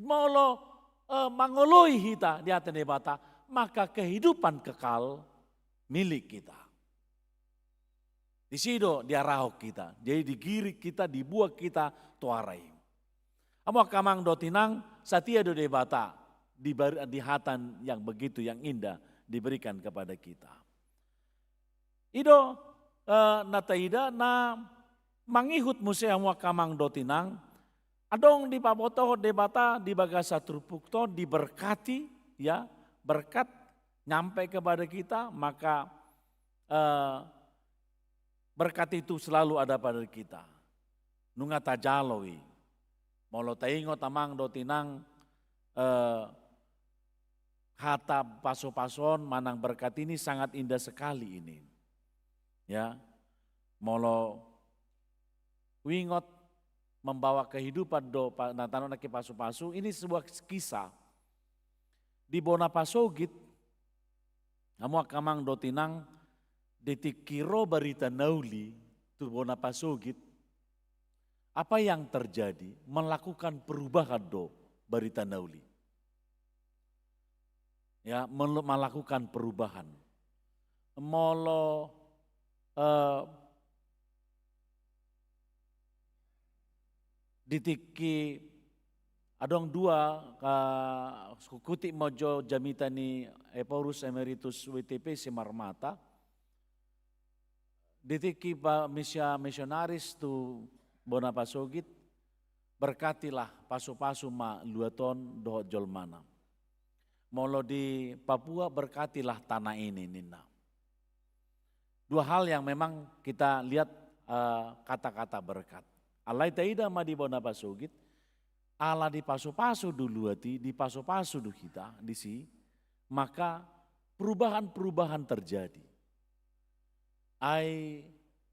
Molo mangoloi kita di hata ni debata, maka kehidupan kekal milik kita. Di sido dia rahok kita, jadi digirik kita, dibuat kita tuarai. Amo kamang do tinang satia do debata di hatan yang begitu yang indah diberikan kepada kita. Ido nataida na mangihut musea amo kamang do tinang adong di paboto debata di bagasa trupukto diberkati ya, berkat nyampe kepada kita, maka berkat itu selalu ada pada kita. Nungata jaloi, molo taingo tamang do tinang hata paso-pason manang berkat ini sangat indah sekali ini. Ya, molo wingot membawa kehidupan do natano naki pasu-pasu, ini sebuah kisah di Bonapasogit. Amo kamang do tinang detikiro berita nauli tu Bonapasogit. Apa yang terjadi? Melakukan perubahan do berita nauli. Ya, melakukan perubahan. Molo ditiki adong dua kuti mojo jamitani Eporus Emeritus WTP Simarmata. Ditiki misionaris tu Bonapasogit, berkatilah pasu-pasu ma luaton dohot jolmana. Molo di Papua berkatilah tanah ini nina. Dua hal yang memang kita lihat kata-kata berkat. Alai taida ma di Bonapasogit, ala di pasu-pasu dulu hati, di pasu-pasu du kita di si, maka perubahan-perubahan terjadi. Ai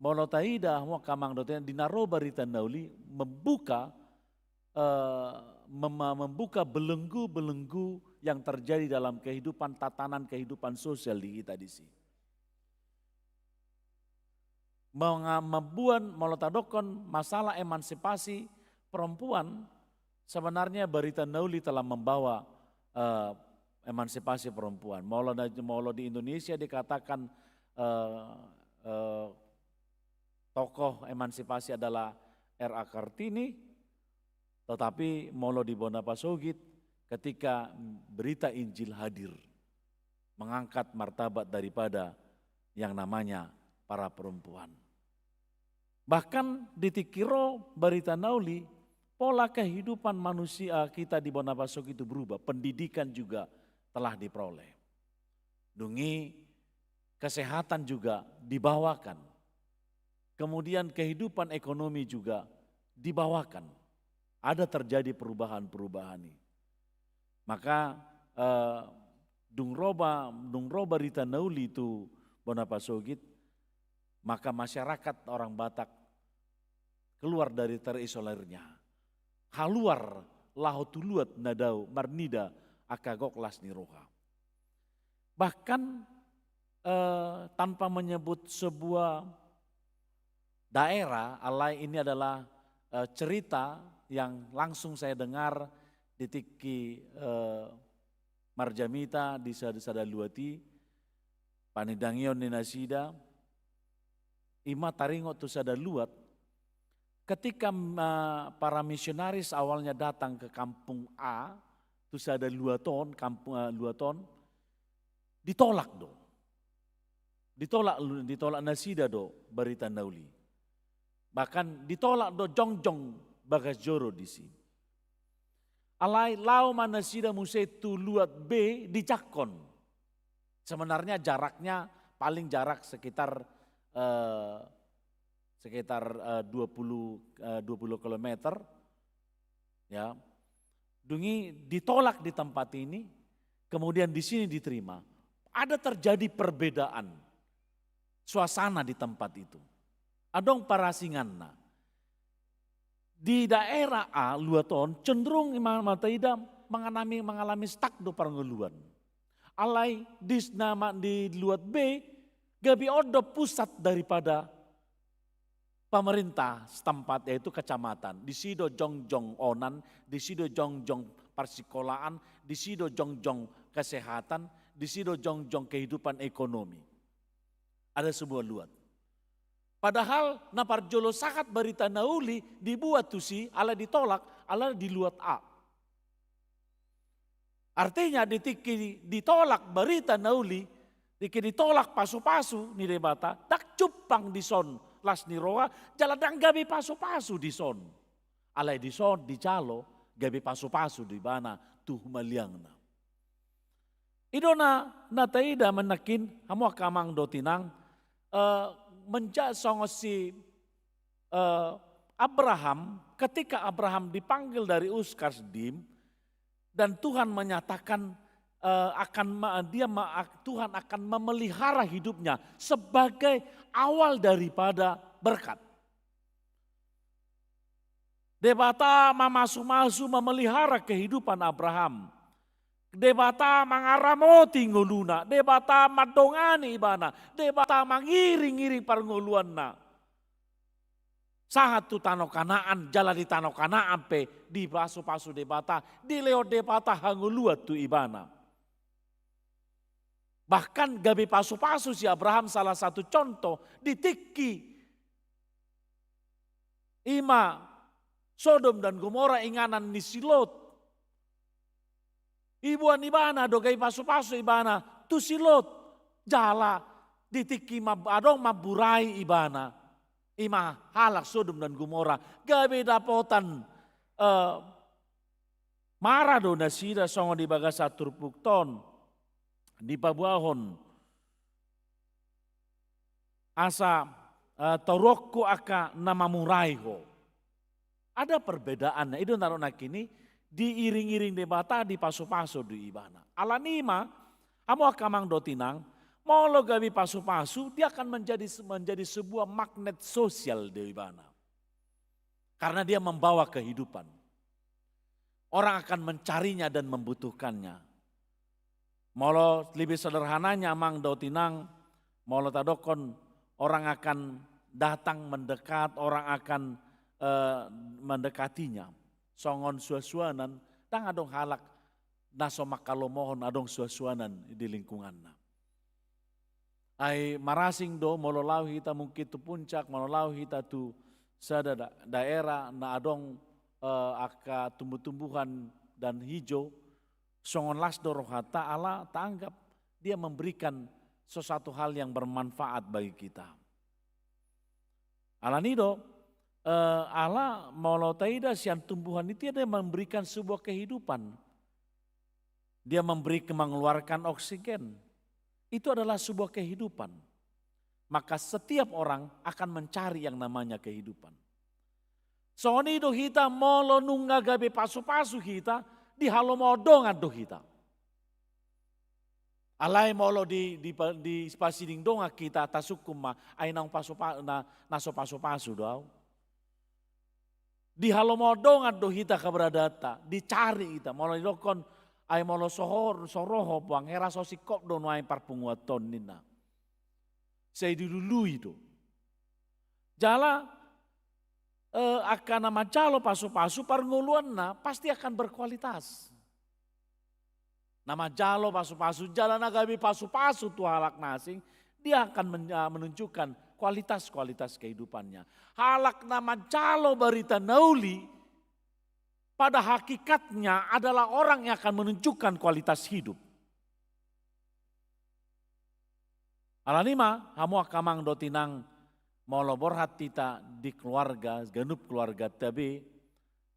molo taida mo kamang doten dinaro berita nauli membuka membuka belenggu-belenggu yang terjadi dalam kehidupan tatanan kehidupan sosial di kita di sini. Membuat molotadokon masalah emansipasi perempuan, sebenarnya berita nauli telah membawa emansipasi perempuan. Molo di Indonesia dikatakan tokoh emansipasi adalah R.A. Kartini, tetapi molo di Bonapasogit ketika berita Injil hadir, mengangkat martabat daripada yang namanya para perempuan. Bahkan di Tikiro berita nauli, pola kehidupan manusia kita di Bonapasogit itu berubah, pendidikan juga telah diperoleh. Dungi kesehatan juga dibawakan. Kemudian kehidupan ekonomi juga dibawakan. Ada terjadi perubahan-perubahan ini. Maka dung roba rita nauli itu Bonapasogit, maka masyarakat orang Batak keluar dari terisolernya. Haluar lahotuluat nadau marnida akagok las niroha. Bahkan tanpa menyebut sebuah daerah, alai ini adalah cerita yang langsung saya dengar di Tiki Marjamita di Sada Luati, Panidangion di Nasida, Ima Taringo tu Sada Luat. Ketika para misionaris awalnya datang ke kampung A, tu Sada Luaton, kampung Luaton, ditolak do. Ditolak Nasida do berita nauli. Bahkan ditolak do jongjong bagas joro di sini. alai lau mana sida muse tu luat B di Cakon. Sebenarnya jaraknya paling jarak sekitar 20 kilometer. Ya. Dungi ditolak di tempat ini, kemudian di sini diterima. Ada terjadi perbedaan suasana di tempat itu. Adong parasinganna. Di daerah A, luaton cenderung Imam Mataida mengalami stuck do parngeluan. Alai di luat B, gabi odo pusat daripada pemerintah setempat, yaitu kecamatan. Di sido jongjong onan, di sido jongjong persekolahan, di sido jongjong kesehatan, di sido jongjong kehidupan ekonomi. Ada sebuah luat. Padahal naparjolo sakat barita nauli dibuat tusi, ala ditolak, ala di luat A. Artinya ditolak barita nauli, ditolak pasu-pasu ni debata, tak cupang di son las ni roa, jaladang gabi pasu-pasu di son. Alai di son, di calo, gabi pasu-pasu di bana, tuh maliangna. Idona nataida menakin, hamu kamang dotinang, menjasong si Abraham, ketika Abraham dipanggil dari Uskarsdim, dan Tuhan menyatakan Tuhan akan memelihara hidupnya sebagai awal daripada berkat. Debata mamasu-masu memelihara kehidupan Abraham. Debata mangaramoti nguluna, debata madongani ibana, debata mangiring-iring parnguluanna. Sahat tu tano kanaan, jala di tano kanaan pe di pasu-pasu debata, di leo debata hanguluat tu ibana. Bahkan gabi pasu-pasu si Abraham salah satu contoh ditiki ima Sodom dan Gomora inganan ni Silot. Ibuan ibana dogai pasu-pasu ibana tu Silot jala ditiki adong maburai ibana. Ima halak Sodom dan Gomora gabe dapotan marado nasida songo di bagasa turpukton di pabuahon asa torokku aka namamuraiho. Ada perbedaannya itu naruh nakini diiring-iring debata di pasu-pasu di ibana. Alanima amo akamang dotinang molo gabi pasu-pasu, dia akan menjadi sebuah magnet sosial di ibana. Karena dia membawa kehidupan. Orang akan mencarinya dan membutuhkannya. Molo lebih sederhananya mang dotinang, molo tadokon orang akan datang mendekat, orang akan mendekatinya. Songon suasuanan, tang adong halak naso makalomohon adong suasuanan di lingkunganna. Ai marasing do mololau hita mungkin tu puncak, mololau hita tu sada daerah na adong aka tumbuh-tumbuhan dan hijau, songon lasdo rohata Allah tanggap dia memberikan sesuatu hal yang bermanfaat bagi kita. Alanido Allah molo taida sian tumbuhan itu dia memberikan sebuah kehidupan. Dia mengeluarkan oksigen. Itu adalah sebuah kehidupan. Maka setiap orang akan mencari yang namanya kehidupan. Sonido hita molo nungga gabe pasu-pasu hita di halomodongan do hita. Alai molo di spasiding donga kita tasukum ma ay nang naso pasu-pasu do. Di halomodongan do hita kabradata, dicari hita molo dokon ay molo soroho puang era sosikop do nuay parpunguaton nina. Saya dilului do. Jala akan nama calo pasu-pasu parnguluan na pasti akan berkualitas. Nama jalo pasu-pasu jalan agabi pasu-pasu tu halak nasing dia akan menunjukkan kualitas-kualitas kehidupannya. Halak nama calo barita nauli pada hakikatnya adalah orang yang akan menunjukkan kualitas hidup. Alanima, hamu akamang dotinang molo borhat tita di keluarga, genup keluarga tabi,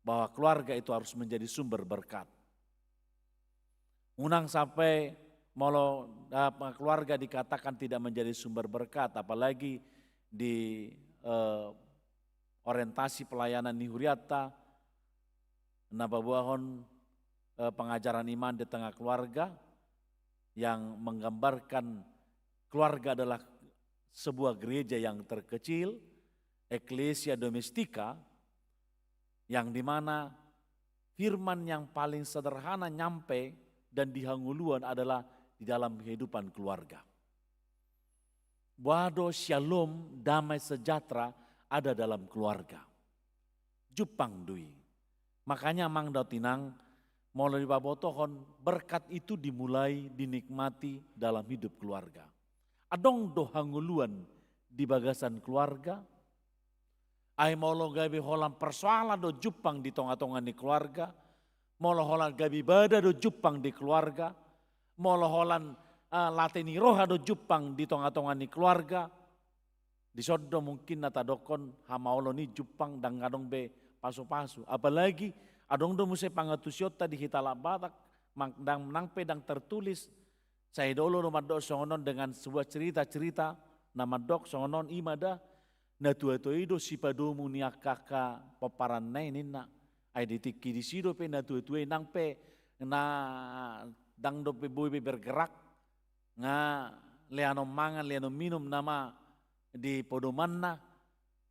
bahwa keluarga itu harus menjadi sumber berkat. Unang sampai molo keluarga dikatakan tidak menjadi sumber berkat, apalagi di orientasi pelayanan Nihuriata, nababuahon pengajaran iman di tengah keluarga yang menggambarkan keluarga adalah sebuah gereja yang terkecil, Ecclesia Domestica, yang dimana firman yang paling sederhana nyampe dan dihanguluan adalah di dalam kehidupan keluarga. Wado shalom, damai sejahtera ada dalam keluarga. Jupang dui. Makanya mang tinang mulai babotohon berkat itu dimulai dinikmati dalam hidup keluarga. Adong do hanguluan di bagasan keluarga. Ai molo gabi holam persoalan do jupang di tonga-tongan di keluarga. Molo holan gabi bada do jupang di keluarga. Molo holan lateni roha do jupang di tonga-tongan di keluarga. Di sodo mungkin nata dokon hamaolo ni jupang dan ngadong be pasu-pasu. Apalagi adong do musai pangatusyota di hitala batak dang nang pedang tertulis. Saya dulu rumah dok songonon dengan sebuah cerita-cerita nama dok songonon imada na tua-tua si padomu ni akaka paparan nai nina. Ai ditiki di sido pe na tua-tua nang pe na dang do pe boy bergerak nga leano mangan leano minum nama di podomanna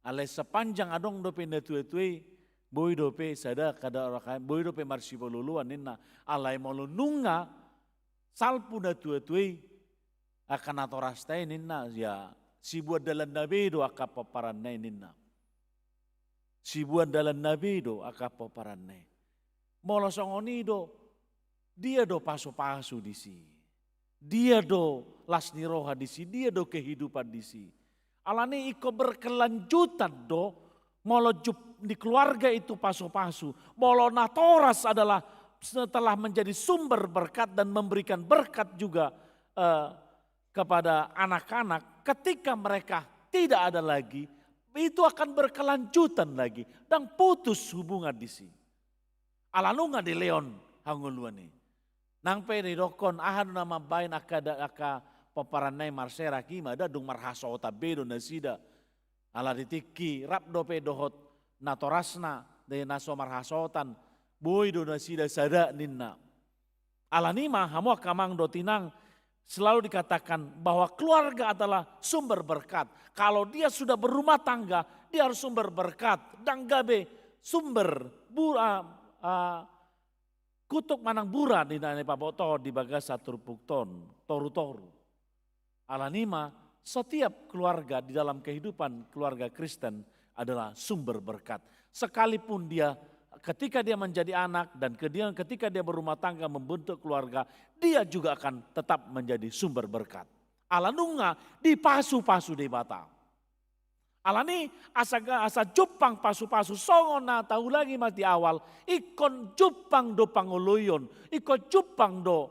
ale sepanjang adong do pe na tua-tua boy do pe sada kada orang boy do pe marsi poluluan nina alai molo nunga salpu na tua-tua akan atorastai nina ya si buat dalam nabi do akapaparan nai nina. Si buat dalam nabi do akapaparan nai. Molo songoni do dia do pasu-pasu di si. Dia do lasni roha di si, dia do kehidupan di si. Alane iko berkelanjutan do molo di keluarga itu pasu-pasu. Molo natoras adalah setelah menjadi sumber berkat dan memberikan berkat juga kepada anak-anak, ketika mereka tidak ada lagi, itu akan berkelanjutan lagi dan putus hubungan di sini. Alalunga di Leon hanguluan ini. Nang pede dokon ahan nama bain aka paparanai marsera kima da dung marhaso bedo nasida. Ala ditiki rap dope dohot natorasna de naso marhasotan boy do nasida sada ninna. Alanima hamu kamang do tinang selalu dikatakan bahwa keluarga adalah sumber berkat. Kalau dia sudah berumah tangga, dia harus sumber berkat. Dan gabe sumber kutuk manang bura di nane paboto di bagasa turpukton, toru-toru. Alanima, setiap keluarga di dalam kehidupan keluarga Kristen adalah sumber berkat. Sekalipun dia ketika dia menjadi anak dan ketika dia berumah tangga membentuk keluarga, dia juga akan tetap menjadi sumber berkat. Alanunga di pasu-pasu di bata. Alani asa jupang pasu-pasu songona tahu lagi mas di awal. Ikon jupang do pangoloyon, ikon jupang do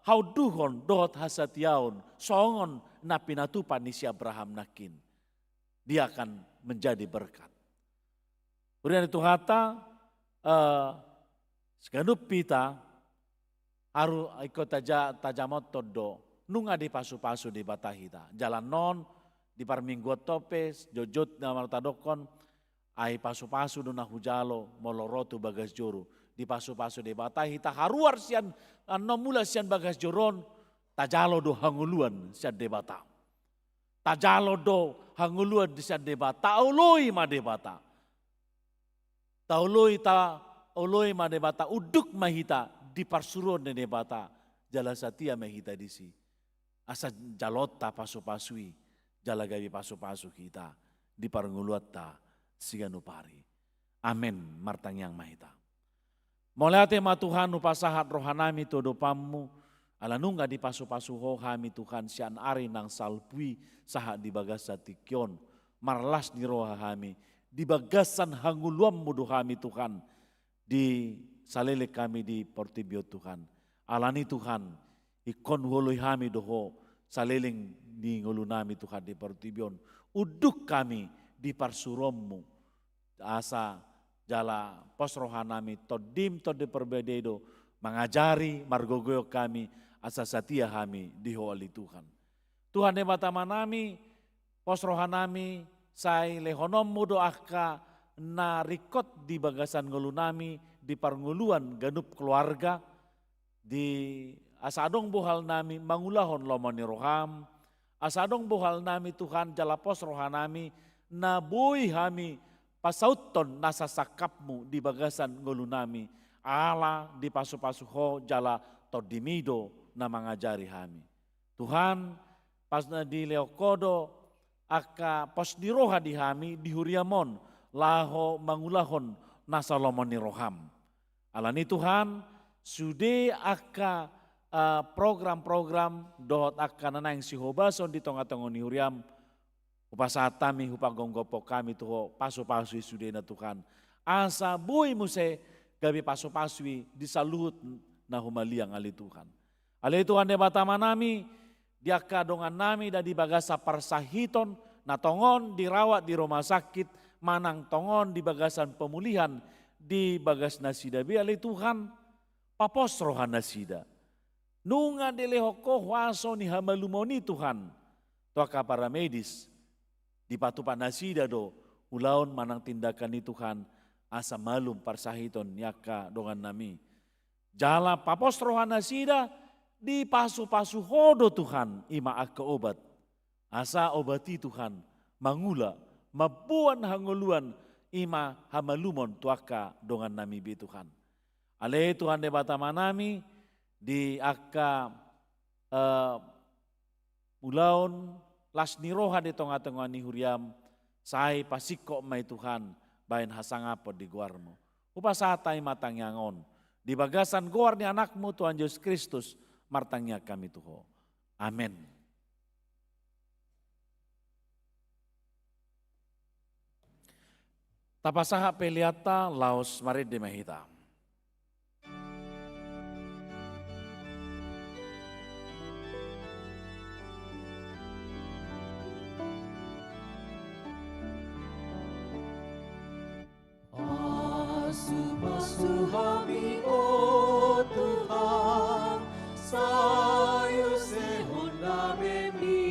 hauduhon dohot hasatiaon, songon napinatupan ni si Abraham nakin. Dia akan menjadi berkat. Kemudian itu kata seganup pita haru ikut tajamot todo nunga di pasu-pasu di batahita jalan non di parminggu topes jojot nama tadokon ai pasu-pasu duna hujalo molorotu bagas juru di pasu-pasu di batahita haruar sian nomula sian bagas joron tajalo do hanguluan sian debata tajalo do hanguluan di sian debata uloi ma debata tauloi ma debata uduk mahita di parsuron de debata jala satia mahita disi asa jalota pasu-pasui jala gabi pasu-pasu kita di parnguluatta siganupari amin martang yang mahita molate ma Tuhan upasahat rohanami todopamu ala nungga di pasu-pasu hohami Tuhan sian ari nang salpui saha di bagasa tikyon marlas di rohami di bagasan hanguluam mudu kami Tuhan, di salele kami di portibio Tuhan. Alani Tuhan, ikon holoi kami doho, saleling di ngulunami Tuhan di portibion. Uduk kami di parsurommu, asa jala pos rohanami todim tode perbededo mengajari margogoyo kami asa setia kami di holi Tuhan. Tuhan de batamanami pos rohanami sai lehonom mudo akka na rikot di bagasan ngulunami di parnguluan ganup keluarga di asadong buhal nami mangulahon lomoni roham asadong buhal nami Tuhan jala pos rohanami na boy kami pasauton nasa sakapmu di bagasan ngulunami ala di pasu-pasuho jala todimido na mangajari kami. Tuhan pas na di leokodo aka pos niroha di kami di huriamon laho mangulahon nasa lomoni roham. Alani Tuhan sude aka program-program dot aka nanang sihobason di tonga-tonga ni huriam upasatami hupagonggopo kami tuho pasu-pasui sude na Tuhan. Asa bui muse gabi pasu-pasui disaluhut na humaliang ali Tuhan. Ali Tuhan de batamanami diaka dongan nami dan di bagasa parsahiton na tongon dirawat di rumah sakit manang tongon di bagasan pemulihan di bagas nasida bi ali Tuhan papos rohan nasida nunga delehoko waso ni hamalumoni Tuhan toaka para medis di patupan nasida do ulaun manang tindakan ni Tuhan asa malum parsahiton yaka dongan nami jala papos rohan nasida di pasu-pasu hodo Tuhan ima akka obat. Asa obati Tuhan mangula mabuan hanguluan ima hamalumon tuaka dongan nami bi Tuhan. Ale Tuhan de batamanami di akka ulaon lasniroha di tonga-tonga ni huriam sai pasiko mai Tuhan bain hasangapod di guarmu. Upasatay matang yangon di bagasan guar ni anakmu Tuhan Yesus Kristus martangnya kami tuho. Amin. Tapasaha peliata laos marid de mahita. Asu kami oh Tuhan sayu sehon namemi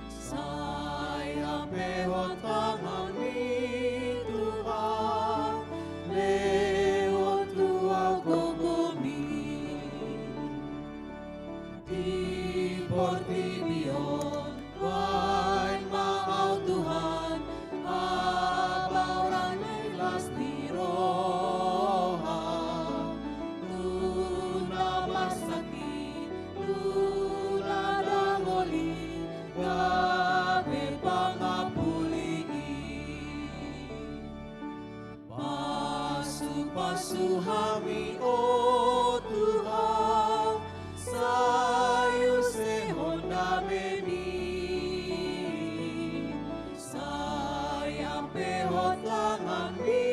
saya pehon tangami Tuhan lewat tua gogomi di portinion wain mau Tuhan abauran ilas niroha tuna masaki tuna dangoli gabe pangapuli pasu-pasu kami oh Tuhan sayu sehon namemi saya pehot tangan di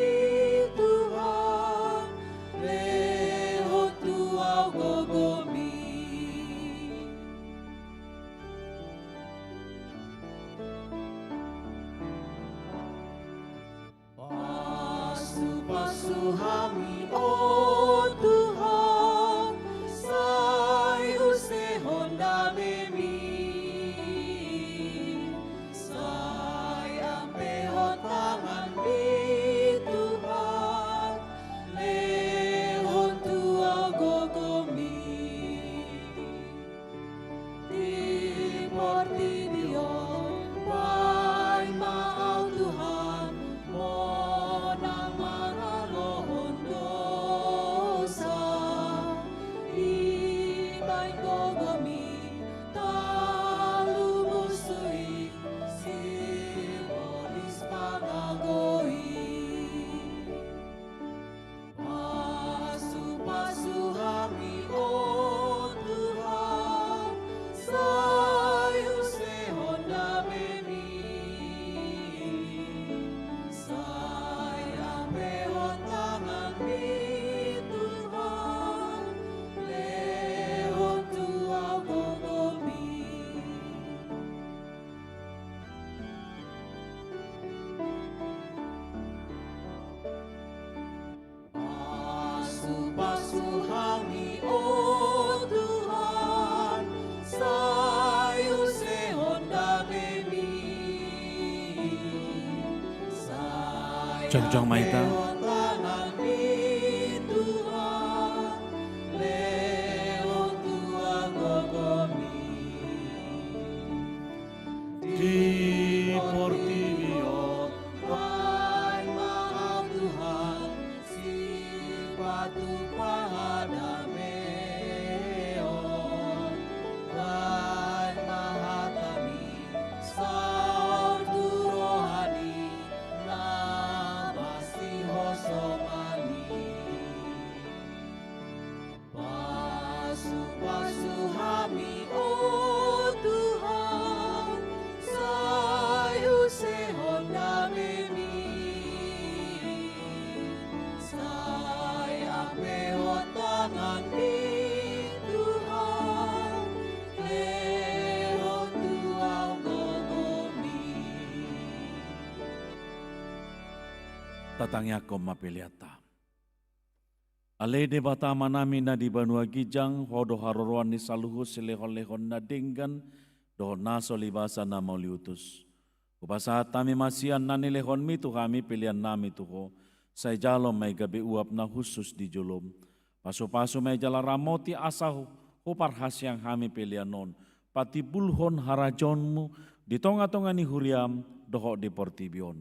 Tuhan lehot tuau gogomi pasu-pasu kami oh Tuhan Jong Maita. Di Portibio, Tuhan Maha Tuhan, si batu pahadameon, Tuhan Maha Tami, sautu rohani, namasi hosomani. Pasu-pasu hami, oh Tuhan, sayu sehon damemi, saya peho tangan di Tuhan, leho tuau gogomi. Tatangnya koma peliata. Ale de bata manami na di Banua Gijang, hodo haroroan ni saluhu silehon-lehon na dinggan, doho naso libasa na mauliutus. Upasa tami masian na nilehon mi tuhami pilihan nami tuho, say jalom may gabi uap na husus di julom. Paso-paso may jala ramoti asa hupar hasyang hami pilihan non, pati bulhon harajonmu, di tonga-tonga ni huriam, doho di Portibion.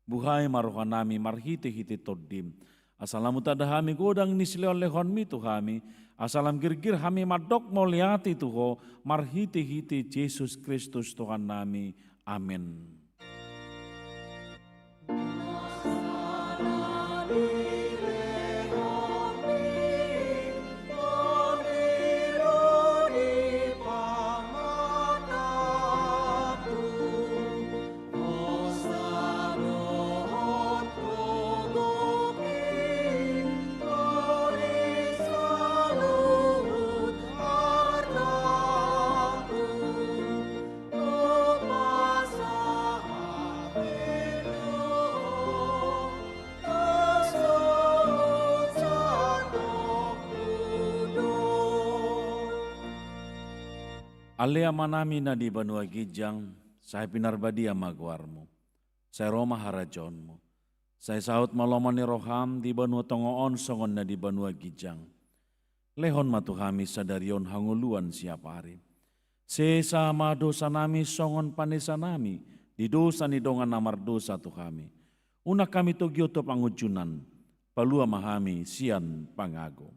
Buhay maruhan nami marhiti-hiti todim, asalamu tadahami godang nisleo lehon mi tuhami, asalam girgir hami madok moliati tuho, marhiti-hiti Yesus Kristus Tuhan nami. Amin. Alea manami na di Banua Gijang, saya pinarbadia magwarmu, saya Roma harajonmu, saya saut malomani roham di Banua Tongoon songon na di Banua Gijang. Lehon matuhami sadarion hanguluan siap hari. Sesama dosa nami songon panesa nami, di dosa ni dongan namar dosa tuhami. Una kami togyoto pangujunan, palua mahami sian pangago.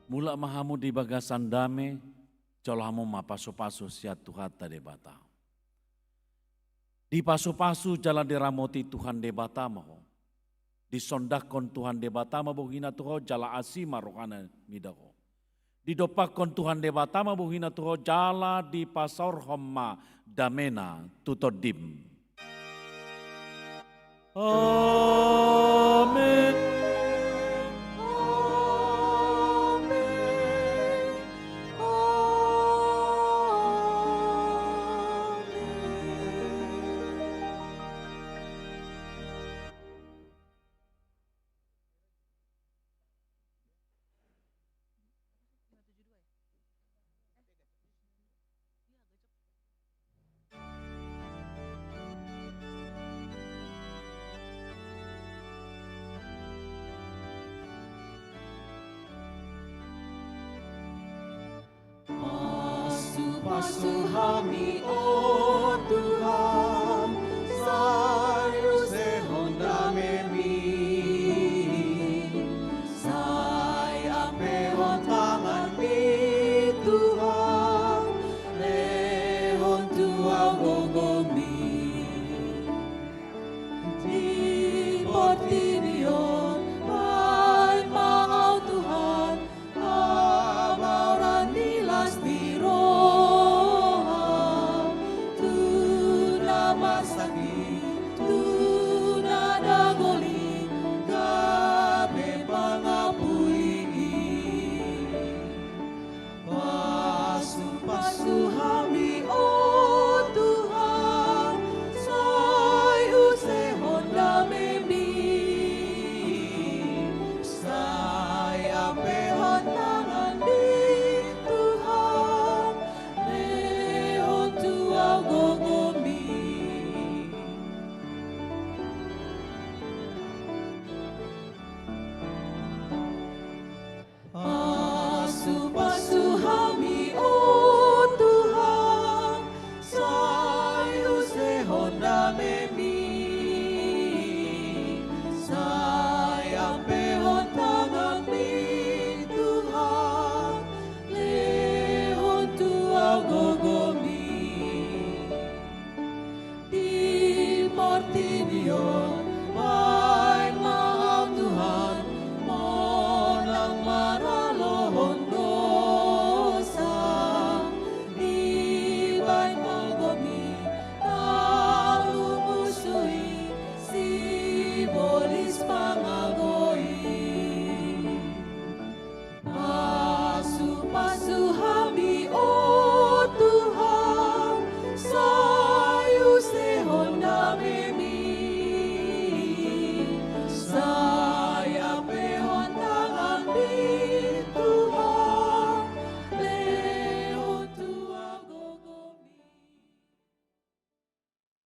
Mula mahamu di bagasan dame, colahamu mapaso-paso siat Tuhan tade bata. Di paso-paso jala diramoti Tuhan de bata maho. Di sondakon Tuhan de bata mabuhina tuho jala asima rohana midaho. Di dopakon Tuhan de bata mabuhina tuho jala di pasor homma damena tutodim. Amin. Pasu hami, oh Tuhan, sayu sehon damemi, saya pehon tangan mi Tuhan, lehon tuau gogomi, di Portibio, Tuhan mau Tuhan, pasuhami o